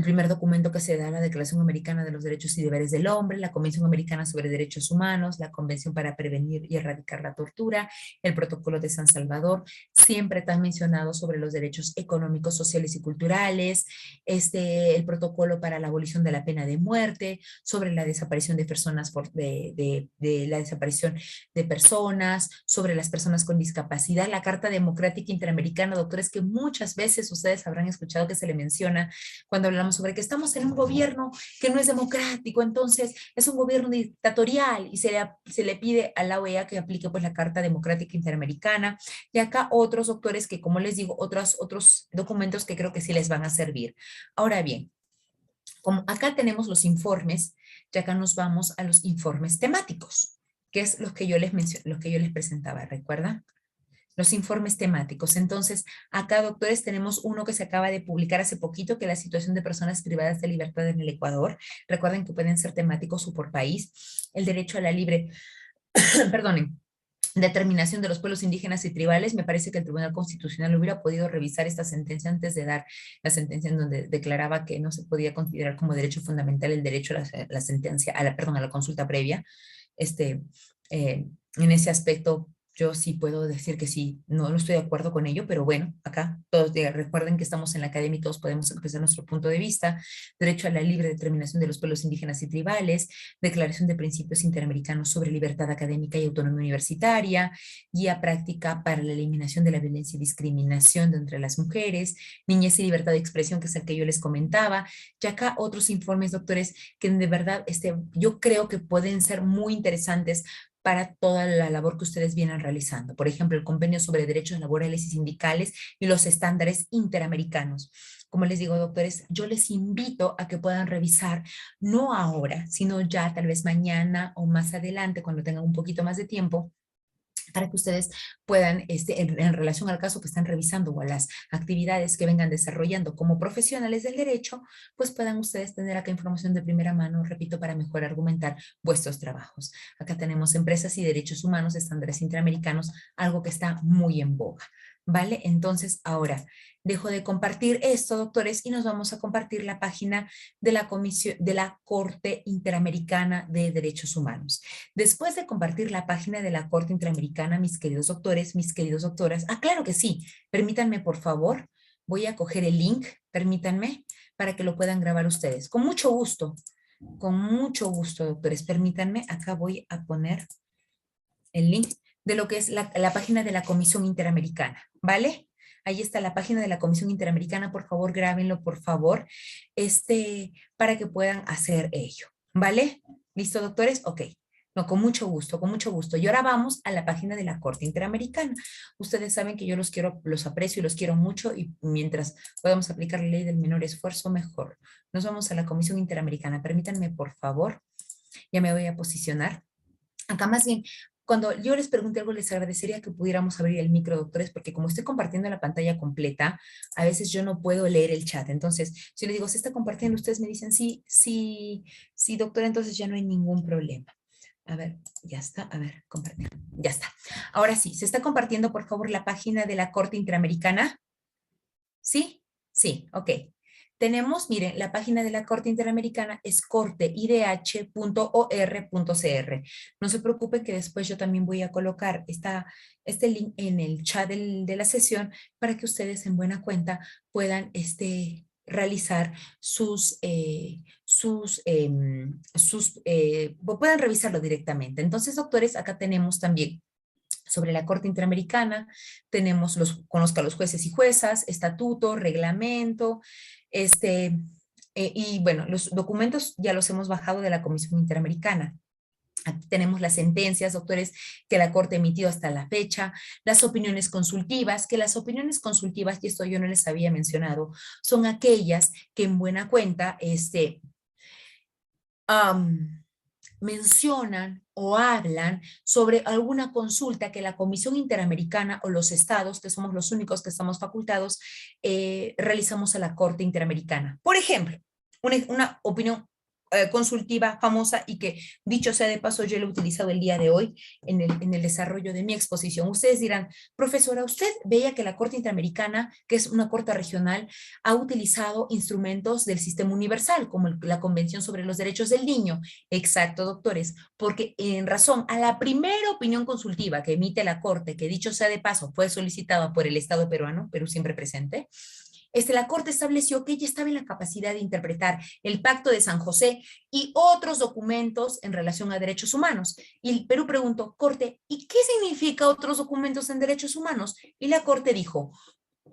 primer documento que se da, la Declaración Americana de los Derechos y Deberes del Hombre, la Convención Americana sobre Derechos Humanos, la Convención para Prevenir y Erradicar la Tortura, el Protocolo de San Salvador, siempre están mencionados sobre los derechos económicos, sociales y culturales, el Protocolo para la Abolición de la Pena de Muerte, sobre la desaparición de personas, de la desaparición de personas, sobre las personas con discapacidad, la Carta Democrática Interamericana, doctores, que muchas veces ustedes habrán escuchado que se le menciona cuando hablamos sobre que estamos en un gobierno que no es democrático, entonces es un gobierno dictatorial y se le pide a la OEA que aplique pues la Carta Democrática Interamericana y acá otros doctores que, como les digo, otros documentos que creo que sí les van a servir. Ahora bien, como acá tenemos los informes, ya acá nos vamos a los informes temáticos, que es los que yo les presentaba, ¿recuerdan? Los informes temáticos. Entonces, acá, doctores, tenemos uno que se acaba de publicar hace poquito, que es la situación de personas privadas de libertad en el Ecuador. Recuerden que pueden ser temáticos o por país. El derecho a la libre, perdonen, determinación de los pueblos indígenas y tribales, me parece que el Tribunal Constitucional hubiera podido revisar esta sentencia antes de dar la sentencia en donde declaraba que no se podía considerar como derecho fundamental el derecho a la sentencia, perdón, a la consulta previa. Este, en ese aspecto, yo sí puedo decir que sí, no estoy de acuerdo con ello, pero bueno, acá todos recuerden que estamos en la academia y todos podemos expresar nuestro punto de vista, derecho a la libre determinación de los pueblos indígenas y tribales, declaración de principios interamericanos sobre libertad académica y autonomía universitaria, guía práctica para la eliminación de la violencia y discriminación entre las mujeres, niñez y libertad de expresión, que es el que yo les comentaba, y acá otros informes, doctores, que de verdad yo creo que pueden ser muy interesantes para toda la labor que ustedes vienen realizando. Por ejemplo, el convenio sobre derechos laborales y sindicales y los estándares interamericanos. Como les digo, doctores, yo les invito a que puedan revisar, no ahora, sino ya tal vez mañana o más adelante, cuando tengan un poquito más de tiempo, para que ustedes puedan, en relación al caso que están revisando o a las actividades que vengan desarrollando como profesionales del derecho, pues puedan ustedes tener acá información de primera mano, repito, para mejor argumentar vuestros trabajos. Acá tenemos empresas y derechos humanos, estándares interamericanos, algo que está muy en boga. ¿Vale? Entonces, ahora dejo de compartir esto, doctores, y nos vamos a compartir la página de la Comisión de la Corte Interamericana de Derechos Humanos. Después de compartir la página de la Corte Interamericana, mis queridos doctores, mis queridos doctoras, claro que sí, permítanme por favor, voy a coger el link, permítanme, para que lo puedan grabar ustedes. Con mucho gusto, doctores, permítanme, acá voy a poner el link de lo que es la página de la Comisión Interamericana, ¿vale? Ahí está la página de la Comisión Interamericana, por favor, grábenlo, por favor, para que puedan hacer ello, ¿vale? ¿Listo, doctores? Ok. No, con mucho gusto, con mucho gusto. Y ahora vamos a la página de la Corte Interamericana. Ustedes saben que yo los quiero, los aprecio y los quiero mucho y mientras podamos aplicar la ley del menor esfuerzo, mejor. Nos vamos a la Comisión Interamericana. Permítanme, por favor, ya me voy a posicionar. Acá más bien, cuando yo les pregunté algo, les agradecería que pudiéramos abrir el micro, doctores, porque como estoy compartiendo la pantalla completa, a veces yo no puedo leer el chat. Entonces, si les digo, ¿se está compartiendo? Ustedes me dicen, sí, sí, sí, doctora, entonces ya no hay ningún problema. A ver, ya está, a ver, compartir. Ya está. Ahora sí, ¿se está compartiendo, por favor, la página de la Corte Interamericana? ¿Sí? Sí, ok. Tenemos, miren, la página de la Corte Interamericana es corteidh.or.cr. No se preocupen que después yo también voy a colocar este link en el chat de la sesión para que ustedes en buena cuenta puedan realizar puedan revisarlo directamente. Entonces, doctores, acá tenemos también sobre la Corte Interamericana, tenemos conozca a los jueces y juezas, estatuto, reglamento, y bueno, los documentos ya los hemos bajado de la Comisión Interamericana. Aquí tenemos las sentencias, doctores, que la Corte ha emitido hasta la fecha, las opiniones consultivas, que las opiniones consultivas, y esto yo no les había mencionado, son aquellas que en buena cuenta, mencionan o hablan sobre alguna consulta que la Comisión Interamericana o los estados, que somos los únicos que estamos facultados, realizamos a la Corte Interamericana. Por ejemplo, una opinión consultiva famosa y que, dicho sea de paso, yo lo he utilizado el día de hoy en el desarrollo de mi exposición. Ustedes dirán, profesora, ¿usted veía que la Corte Interamericana, que es una corte regional, ha utilizado instrumentos del sistema universal, como la Convención sobre los Derechos del Niño? Exacto, doctores, porque en razón a la primera opinión consultiva que emite la Corte, que dicho sea de paso fue solicitada por el Estado peruano, Perú siempre presente, la Corte estableció que ella estaba en la capacidad de interpretar el Pacto de San José y otros documentos en relación a derechos humanos. Y el Perú preguntó, Corte, ¿y qué significa otros documentos en derechos humanos? Y la Corte dijo,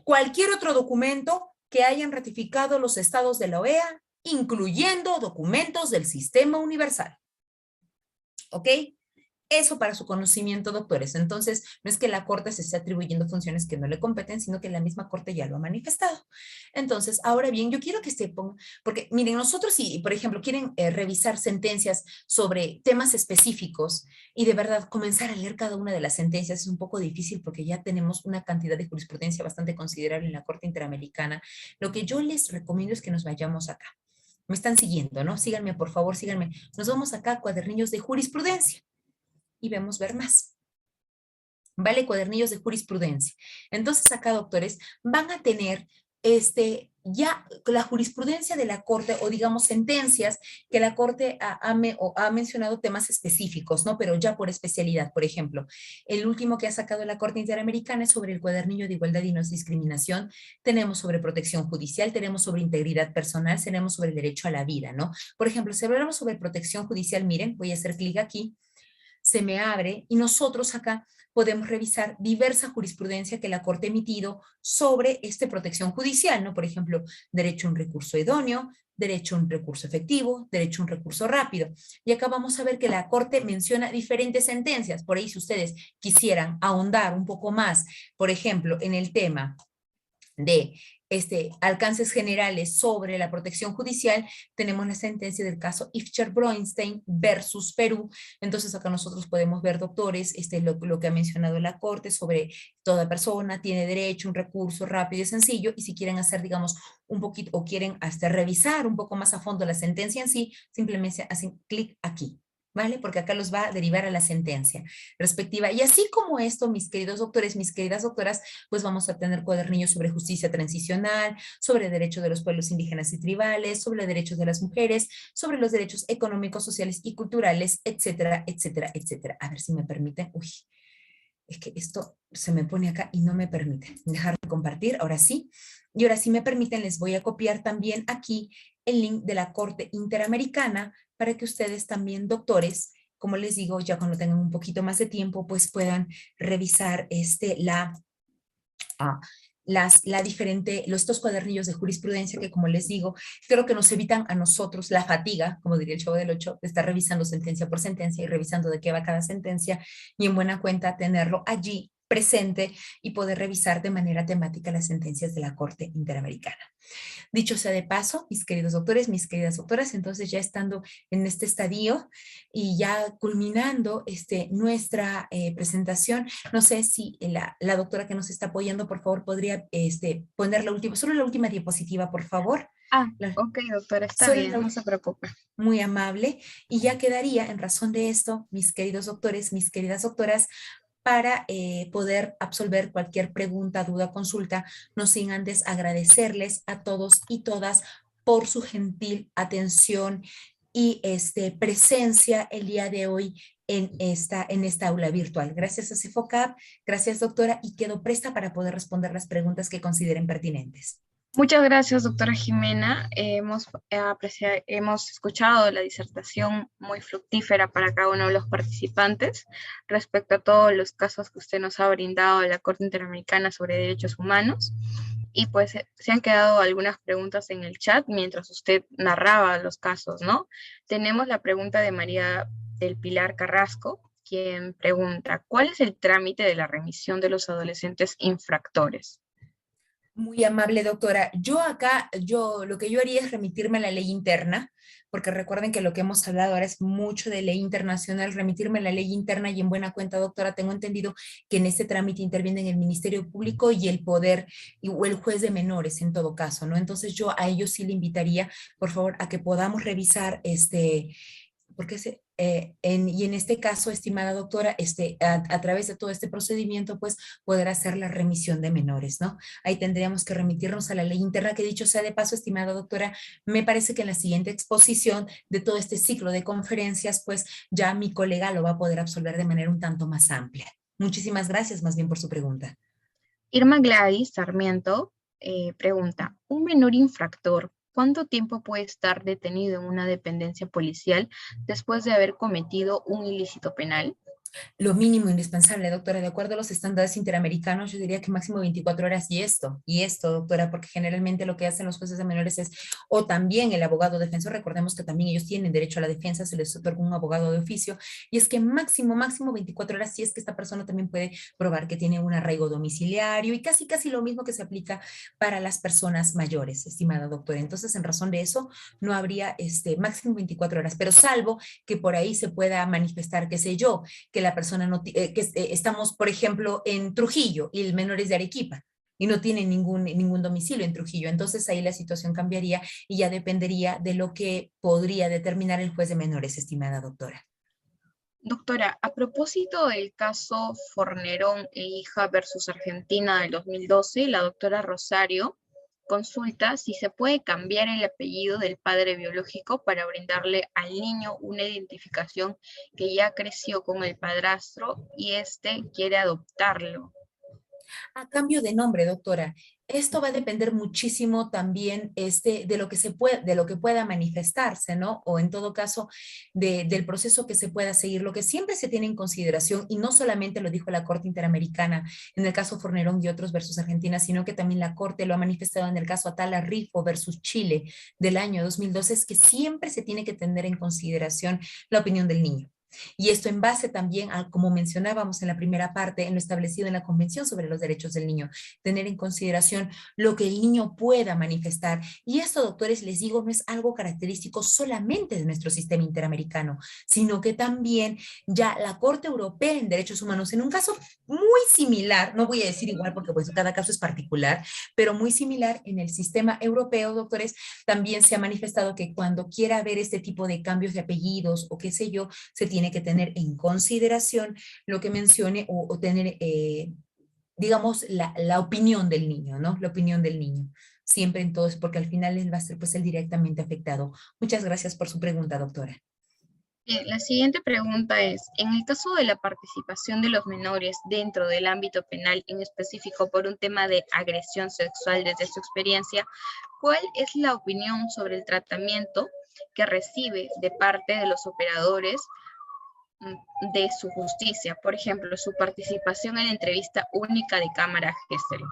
cualquier otro documento que hayan ratificado los estados de la OEA, incluyendo documentos del Sistema Universal. ¿Ok? Eso para su conocimiento, doctores. Entonces, no es que la Corte se esté atribuyendo funciones que no le competen, sino que la misma Corte ya lo ha manifestado. Entonces, ahora bien, yo quiero que se pongan, porque miren, nosotros si, por ejemplo, quieren revisar sentencias sobre temas específicos y de verdad comenzar a leer cada una de las sentencias es un poco difícil porque ya tenemos una cantidad de jurisprudencia bastante considerable en la Corte Interamericana. Lo que yo les recomiendo es que nos vayamos acá. Me están siguiendo, ¿no? Síganme, por favor, síganme. Nos vamos acá a cuadernillos de jurisprudencia y vemos ver más. ¿vale? Cuadernillos de jurisprudencia. Entonces acá, doctores, van a tener ya la jurisprudencia de la Corte o digamos sentencias que la Corte ha mencionado temas específicos, ¿no? Pero ya por especialidad, por ejemplo, el último que ha sacado la Corte Interamericana es sobre el cuadernillo de igualdad y no discriminación, tenemos sobre protección judicial, tenemos sobre integridad personal, tenemos sobre el derecho a la vida, ¿no? Por ejemplo, si hablamos sobre protección judicial, miren, voy a hacer clic aquí, se me abre y nosotros acá podemos revisar diversa jurisprudencia que la Corte ha emitido sobre protección judicial, ¿no? Por ejemplo, derecho a un recurso idóneo, derecho a un recurso efectivo, derecho a un recurso rápido. Y acá vamos a ver que la Corte menciona diferentes sentencias. Por ahí, si ustedes quisieran ahondar un poco más, por ejemplo, en el tema de alcances generales sobre la protección judicial, tenemos la sentencia del caso Ifcher-Broinstein versus Perú. Entonces acá nosotros podemos ver, doctores, lo que ha mencionado la Corte sobre toda persona tiene derecho a un recurso rápido y sencillo, y si quieren hacer, digamos, un poquito, o quieren hasta revisar un poco más a fondo la sentencia en sí, simplemente hacen clic aquí. ¿Vale? Porque acá los va a derivar a la sentencia respectiva. Y así como esto, mis queridos doctores, mis queridas doctoras, pues vamos a tener cuadernillos sobre justicia transicional, sobre derechos de los pueblos indígenas y tribales, sobre derechos de las mujeres, sobre los derechos económicos, sociales y culturales, etcétera, etcétera, etcétera. A ver si me permiten. Uy, es que esto se me pone acá y no me permite dejar de compartir. Ahora sí. Y ahora sí me permiten, les voy a copiar también aquí el link de la Corte Interamericana para que ustedes también, doctores, como les digo, ya cuando tengan un poquito más de tiempo, pues puedan revisar ah, estos cuadernillos de jurisprudencia que, como les digo, creo que nos evitan a nosotros la fatiga, como diría el Chavo del Ocho, de estar revisando sentencia por sentencia y revisando de qué va cada sentencia, y en buena cuenta tenerlo allí presente y poder revisar de manera temática las sentencias de la Corte Interamericana. Dicho sea de paso, mis queridos doctores, mis queridas doctoras, entonces ya estando en este estadio y ya culminando nuestra presentación, no sé si la doctora que nos está apoyando, por favor, podría poner solo la última diapositiva, por favor. Ok, doctora, está Solo bien, no se preocupe. muy amable, y ya quedaría en razón de esto, mis queridos doctores, mis queridas doctoras, para poder absolver cualquier pregunta, duda, consulta, no sin antes agradecerles a todos y todas por su gentil atención y presencia el día de hoy en esta aula virtual. Gracias a CEFOCAP, gracias doctora, y quedo presta para poder responder las preguntas que consideren pertinentes. Muchas gracias, doctora Jimena. Hemos escuchado la disertación muy fructífera para cada uno de los participantes respecto a todos los casos que usted nos ha brindado de la Corte Interamericana sobre Derechos Humanos. Y pues se han quedado algunas preguntas en el chat mientras usted narraba los casos, ¿no? Tenemos la pregunta de María del Pilar Carrasco, quien pregunta, ¿cuál es el trámite de la remisión de los adolescentes infractores? Muy amable, doctora. Lo que yo haría es remitirme a la ley interna, porque recuerden que lo que hemos hablado ahora es mucho de ley internacional, remitirme a la ley interna, y en buena cuenta, doctora, tengo entendido que en este trámite intervienen el Ministerio Público y el Poder o el juez de menores en todo caso, ¿no? Entonces yo a ellos sí le invitaría, por favor, a que podamos revisar porque y en este caso, estimada doctora, a través de todo este procedimiento, pues poder hacer la remisión de menores, ¿no? Ahí tendríamos que remitirnos a la ley interna, que dicho sea de paso, estimada doctora, me parece que en la siguiente exposición de todo este ciclo de conferencias, pues ya mi colega lo va a poder absolver de manera un tanto más amplia. Muchísimas gracias más bien por su pregunta. Irma Gladys Sarmiento pregunta, ¿un menor infractor cuánto tiempo puede estar detenido en una dependencia policial después de haber cometido un ilícito penal? Lo mínimo indispensable, doctora, de acuerdo a los estándares interamericanos, yo diría que máximo 24 horas y esto, doctora, porque generalmente lo que hacen los jueces de menores es, o también el abogado defensor, recordemos que también ellos tienen derecho a la defensa, se les otorga un abogado de oficio, y es que máximo 24 horas, si es que esta persona también puede probar que tiene un arraigo domiciliario, y casi lo mismo que se aplica para las personas mayores, estimada doctora. Entonces, en razón de eso, no habría máximo 24 horas, pero salvo que por ahí se pueda manifestar, qué sé yo, que la persona no, estamos, por ejemplo, en Trujillo y el menor es de Arequipa y no tiene ningún domicilio en Trujillo. Entonces ahí la situación cambiaría y ya dependería de lo que podría determinar el juez de menores, estimada doctora. Doctora, a propósito del caso Fornerón e hija versus Argentina del 2012, la doctora Rosario consulta si se puede cambiar el apellido del padre biológico para brindarle al niño una identificación que ya creció con el padrastro y éste quiere adoptarlo. A cambio de nombre, doctora, esto va a depender muchísimo también de lo que se puede, de lo que pueda manifestarse, ¿no? O en todo caso, del proceso que se pueda seguir. Lo que siempre se tiene en consideración, y no solamente lo dijo la Corte Interamericana en el caso Fornerón y otros versus Argentina, sino que también la Corte lo ha manifestado en el caso Atala Rifo versus Chile del año 2012, es que siempre se tiene que tener en consideración la opinión del niño. Y esto en base también a, como mencionábamos en la primera parte, en lo establecido en la Convención sobre los Derechos del Niño, tener en consideración lo que el niño pueda manifestar. Y esto, doctores, les digo, no es algo característico solamente de nuestro sistema interamericano, sino que también ya la Corte Europea en Derechos Humanos, en un caso muy similar, no voy a decir igual porque pues cada caso es particular, pero muy similar en el sistema europeo, doctores, también se ha manifestado que cuando quiera haber este tipo de cambios de apellidos o qué sé yo, se tiene que tener en consideración lo que mencione o tener, digamos, la opinión del niño, ¿no? La opinión del niño. Siempre en todo es porque al final él va a ser pues el directamente afectado. Muchas gracias por su pregunta, doctora. Bien, la siguiente pregunta es, en el caso de la participación de los menores dentro del ámbito penal, en específico por un tema de agresión sexual desde su experiencia, ¿cuál es la opinión sobre el tratamiento que recibe de parte de los operadores de su justicia? Por ejemplo, su participación en la entrevista única de cámara Gesell.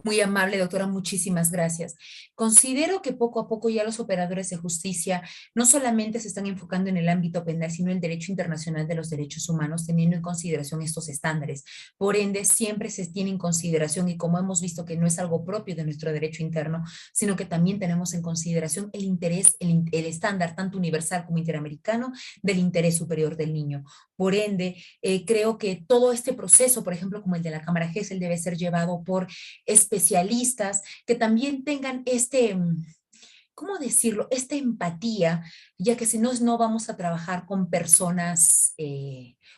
Muy amable, doctora, muchísimas gracias. Considero que poco a poco ya los operadores de justicia no solamente se están enfocando en el ámbito penal, sino en el derecho internacional de los derechos humanos, teniendo en consideración estos estándares. Por ende, siempre se tiene en consideración, y como hemos visto que no es algo propio de nuestro derecho interno, sino que también tenemos en consideración el interés, el estándar tanto universal como interamericano del interés superior del niño. Por ende, creo que todo este proceso, por ejemplo, como el de la Cámara GESEL, debe ser llevado por especialistas que también tengan ¿cómo decirlo? Esta empatía, ya que si no, no vamos a trabajar con personas,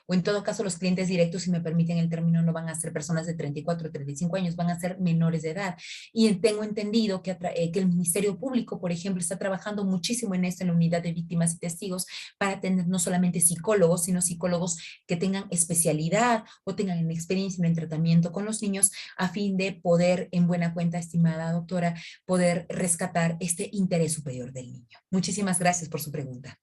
o en todo caso los clientes directos, si me permiten el término, no van a ser personas de 34 o 35 años, van a ser menores de edad. Y tengo entendido que el Ministerio Público, por ejemplo, está trabajando muchísimo en esto, en la unidad de víctimas y testigos, para tener no solamente psicólogos, sino psicólogos que tengan especialidad o tengan experiencia en el tratamiento con los niños, a fin de poder, en buena cuenta, estimada doctora, poder rescatar este interés superior del niño. Muchísimas gracias por su pregunta.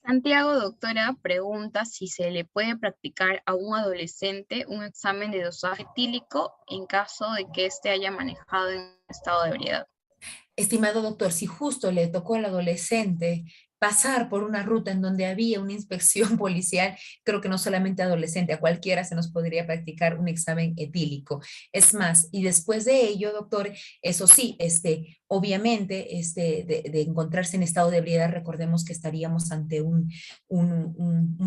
Santiago, doctora, pregunta si se le puede practicar a un adolescente un examen de dosaje etílico en caso de que éste haya manejado en estado de ebriedad. Estimado doctor, si justo le tocó al adolescente pasar por una ruta en donde había una inspección policial, creo que no solamente adolescente, a cualquiera se nos podría practicar un examen etílico. Es más, y después de ello, doctor, eso sí, obviamente, de encontrarse en estado de ebriedad, recordemos que estaríamos ante un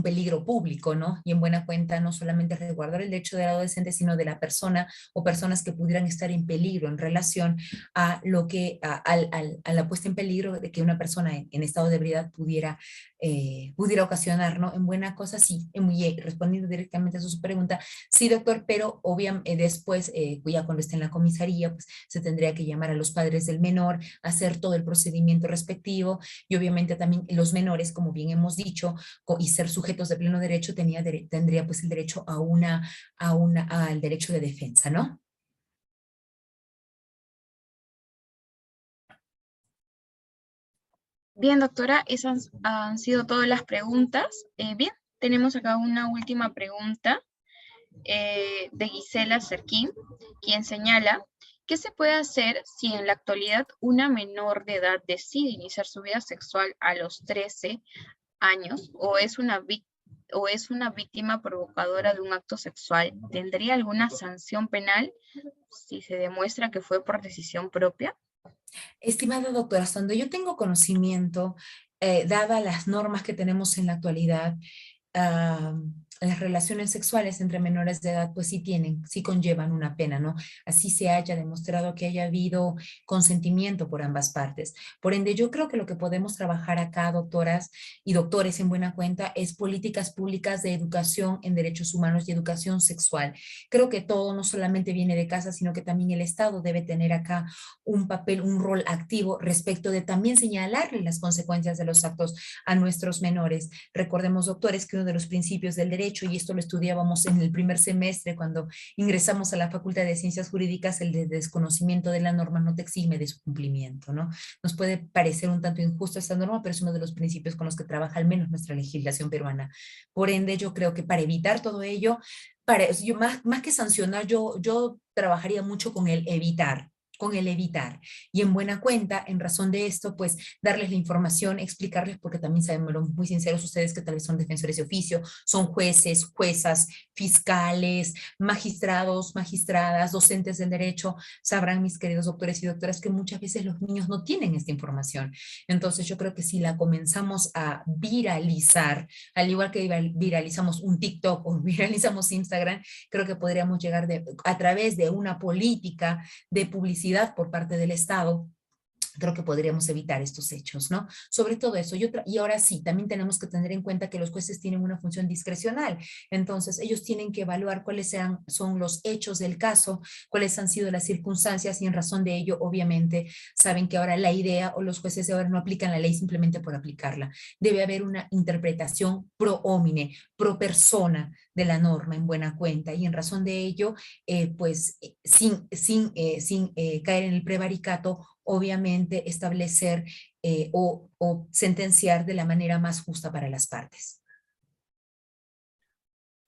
peligro público, ¿no? Y en buena cuenta, no solamente resguardar el derecho del adolescente, sino de la persona o personas que pudieran estar en peligro en relación a lo que, a la puesta en peligro de que una persona en estado de ebriedad pudiera ocasionar, ¿no? En buena cosa, sí, respondiendo directamente a su pregunta, sí, doctor, pero obviamente después, ya cuando esté en la comisaría, pues se tendría que llamar a los padres del menor, hacer todo el procedimiento respectivo, y obviamente también los menores, como bien hemos dicho, y ser sujetos de pleno derecho, tendría pues el derecho al derecho de defensa, ¿no? Bien, doctora, esas han sido todas las preguntas. Bien, tenemos acá una última pregunta de Gisela Cerquín, quien señala: ¿qué se puede hacer si en la actualidad una menor de edad decide iniciar su vida sexual a los 13 años o es una víctima provocadora de un acto sexual? ¿Tendría alguna sanción penal si se demuestra que fue por decisión propia? Estimada doctora, hasta donde yo tengo conocimiento, dada las normas que tenemos en la actualidad, las las relaciones sexuales entre menores de edad, pues sí conllevan una pena, ¿no? Así se haya demostrado que haya habido consentimiento por ambas partes. Por ende, yo creo que lo que podemos trabajar acá, doctoras y doctores en buena cuenta, es políticas públicas de educación en derechos humanos y educación sexual. Creo que todo no solamente viene de casa, sino que también el Estado debe tener acá un papel, un rol activo respecto de también señalarle las consecuencias de los actos a nuestros menores. Recordemos, doctores, que uno de los principios del derecho, y esto lo estudiábamos en el primer semestre cuando ingresamos a la Facultad de Ciencias Jurídicas, el de desconocimiento de la norma no te exime de su cumplimiento, ¿no? Nos puede parecer un tanto injusto esta norma, pero es uno de los principios con los que trabaja al menos nuestra legislación peruana. Por ende, yo creo que para evitar todo ello, yo más que sancionar, yo trabajaría mucho con el evitar. Y en buena cuenta, en razón de esto, pues darles la información, explicarles, porque también sabemos, muy sinceros ustedes que tal vez son defensores de oficio, son jueces, juezas, fiscales, magistrados, magistradas, docentes del derecho, sabrán mis queridos doctores y doctoras que muchas veces los niños no tienen esta información. Entonces yo creo que si la comenzamos a viralizar, al igual que viralizamos un TikTok o viralizamos Instagram, creo que podríamos llegar a través de una política de publicidad por parte del Estado. Creo que podríamos evitar estos hechos, ¿no? Sobre todo eso. Y ahora sí, también tenemos que tener en cuenta que los jueces tienen una función discrecional. Entonces, ellos tienen que evaluar son los hechos del caso, cuáles han sido las circunstancias y en razón de ello, obviamente, saben que ahora la idea o los jueces de ahora no aplican la ley simplemente por aplicarla. Debe haber una interpretación pro homine, pro persona de la norma en buena cuenta y en razón de ello, sin caer en el prevaricato, obviamente establecer o sentenciar de la manera más justa para las partes.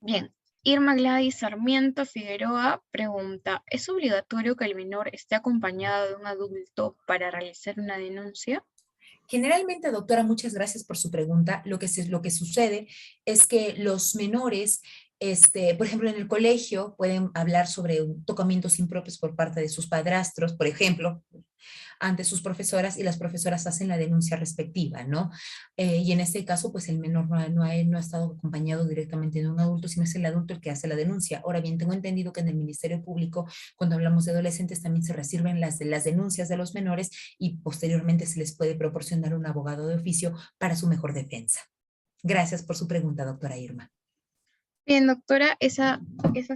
Bien, Irma Gladys Sarmiento Figueroa pregunta, ¿es obligatorio que el menor esté acompañado de un adulto para realizar una denuncia? Generalmente, doctora, muchas gracias por su pregunta. Lo que sucede es que los menores, por ejemplo, en el colegio pueden hablar sobre tocamientos impropios por parte de sus padrastros, por ejemplo, ante sus profesoras y las profesoras hacen la denuncia respectiva, ¿no? Y en este caso, pues el menor no ha estado acompañado directamente de un adulto, sino es el adulto el que hace la denuncia. Ahora bien, tengo entendido que en el Ministerio Público, cuando hablamos de adolescentes, también se reciben las denuncias de los menores y posteriormente se les puede proporcionar un abogado de oficio para su mejor defensa. Gracias por su pregunta, doctora Irma. Bien, doctora, esas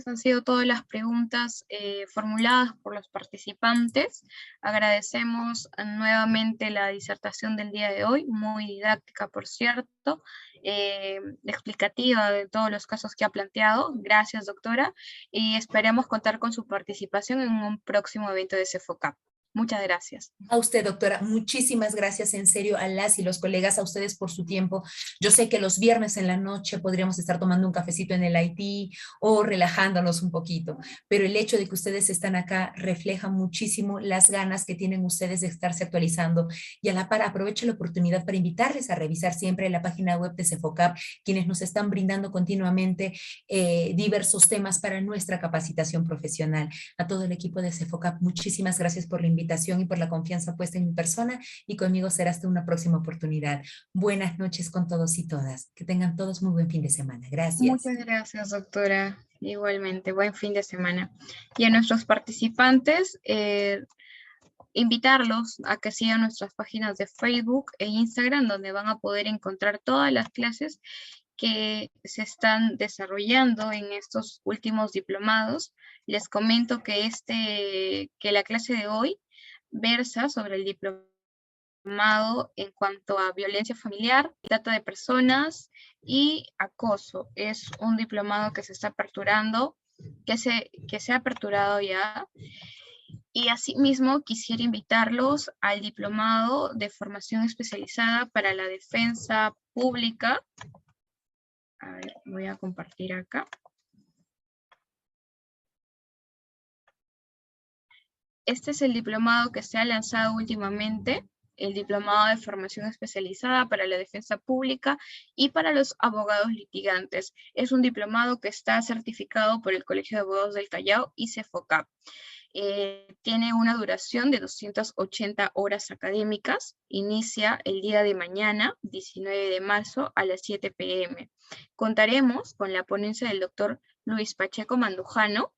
han sido todas las preguntas formuladas por los participantes. Agradecemos nuevamente la disertación del día de hoy, muy didáctica, por cierto, explicativa de todos los casos que ha planteado. Gracias, doctora, y esperemos contar con su participación en un próximo evento de CEFOCAP. Muchas gracias. A usted, doctora, muchísimas gracias en serio a las y los colegas, a ustedes por su tiempo. Yo sé que los viernes en la noche podríamos estar tomando un cafecito en el IT o relajándonos un poquito, pero el hecho de que ustedes están acá refleja muchísimo las ganas que tienen ustedes de estarse actualizando y a la par aprovecho la oportunidad para invitarles a revisar siempre la página web de CEFOCAP, quienes nos están brindando continuamente diversos temas para nuestra capacitación profesional. A todo el equipo de CEFOCAP, muchísimas gracias por la invitación y por la confianza puesta en mi persona y conmigo será hasta una próxima oportunidad. Buenas noches con todos y todas. Que tengan todos muy buen fin de semana. Gracias. Muchas gracias, doctora. Igualmente, buen fin de semana. Y a nuestros participantes, invitarlos a que sigan nuestras páginas de Facebook e Instagram, donde van a poder encontrar todas las clases que se están desarrollando en estos últimos diplomados. Les comento que la clase de hoy versa sobre el diplomado en cuanto a violencia familiar, trata de personas y acoso. Es un diplomado que se está aperturando, que se ha aperturado ya. Y asimismo quisiera invitarlos al diplomado de formación especializada para la defensa pública. A ver, voy a compartir acá. Este es el diplomado que se ha lanzado últimamente, el diplomado de formación especializada para la defensa pública y para los abogados litigantes. Es un diplomado que está certificado por el Colegio de Abogados del Callao y CEFOCAP. Tiene una duración de 280 horas académicas. Inicia el día de mañana, 19 de marzo, a las 7 p.m. Contaremos con la ponencia del doctor Luis Pacheco Mandujano,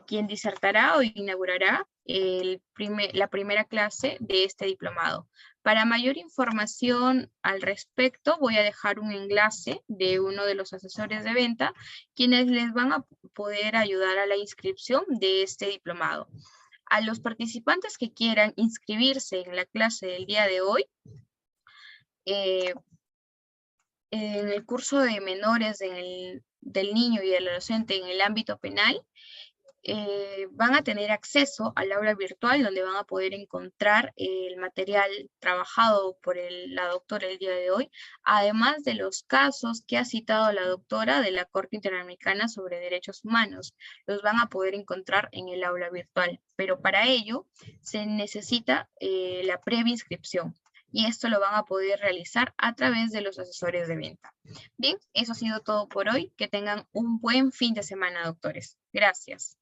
quien disertará o inaugurará la primera clase de este diplomado. Para mayor información al respecto, voy a dejar un enlace de uno de los asesores de venta, quienes les van a poder ayudar a la inscripción de este diplomado. A los participantes que quieran inscribirse en la clase del día de hoy, en el curso de menores del niño y del adolescente en el ámbito penal, van a tener acceso al aula virtual donde van a poder encontrar el material trabajado por la doctora el día de hoy, además de los casos que ha citado la doctora de la Corte Interamericana sobre Derechos Humanos. Los van a poder encontrar en el aula virtual, pero para ello se necesita la previa inscripción. Y esto lo van a poder realizar a través de los asesores de venta. Bien, eso ha sido todo por hoy. Que tengan un buen fin de semana, doctores. Gracias.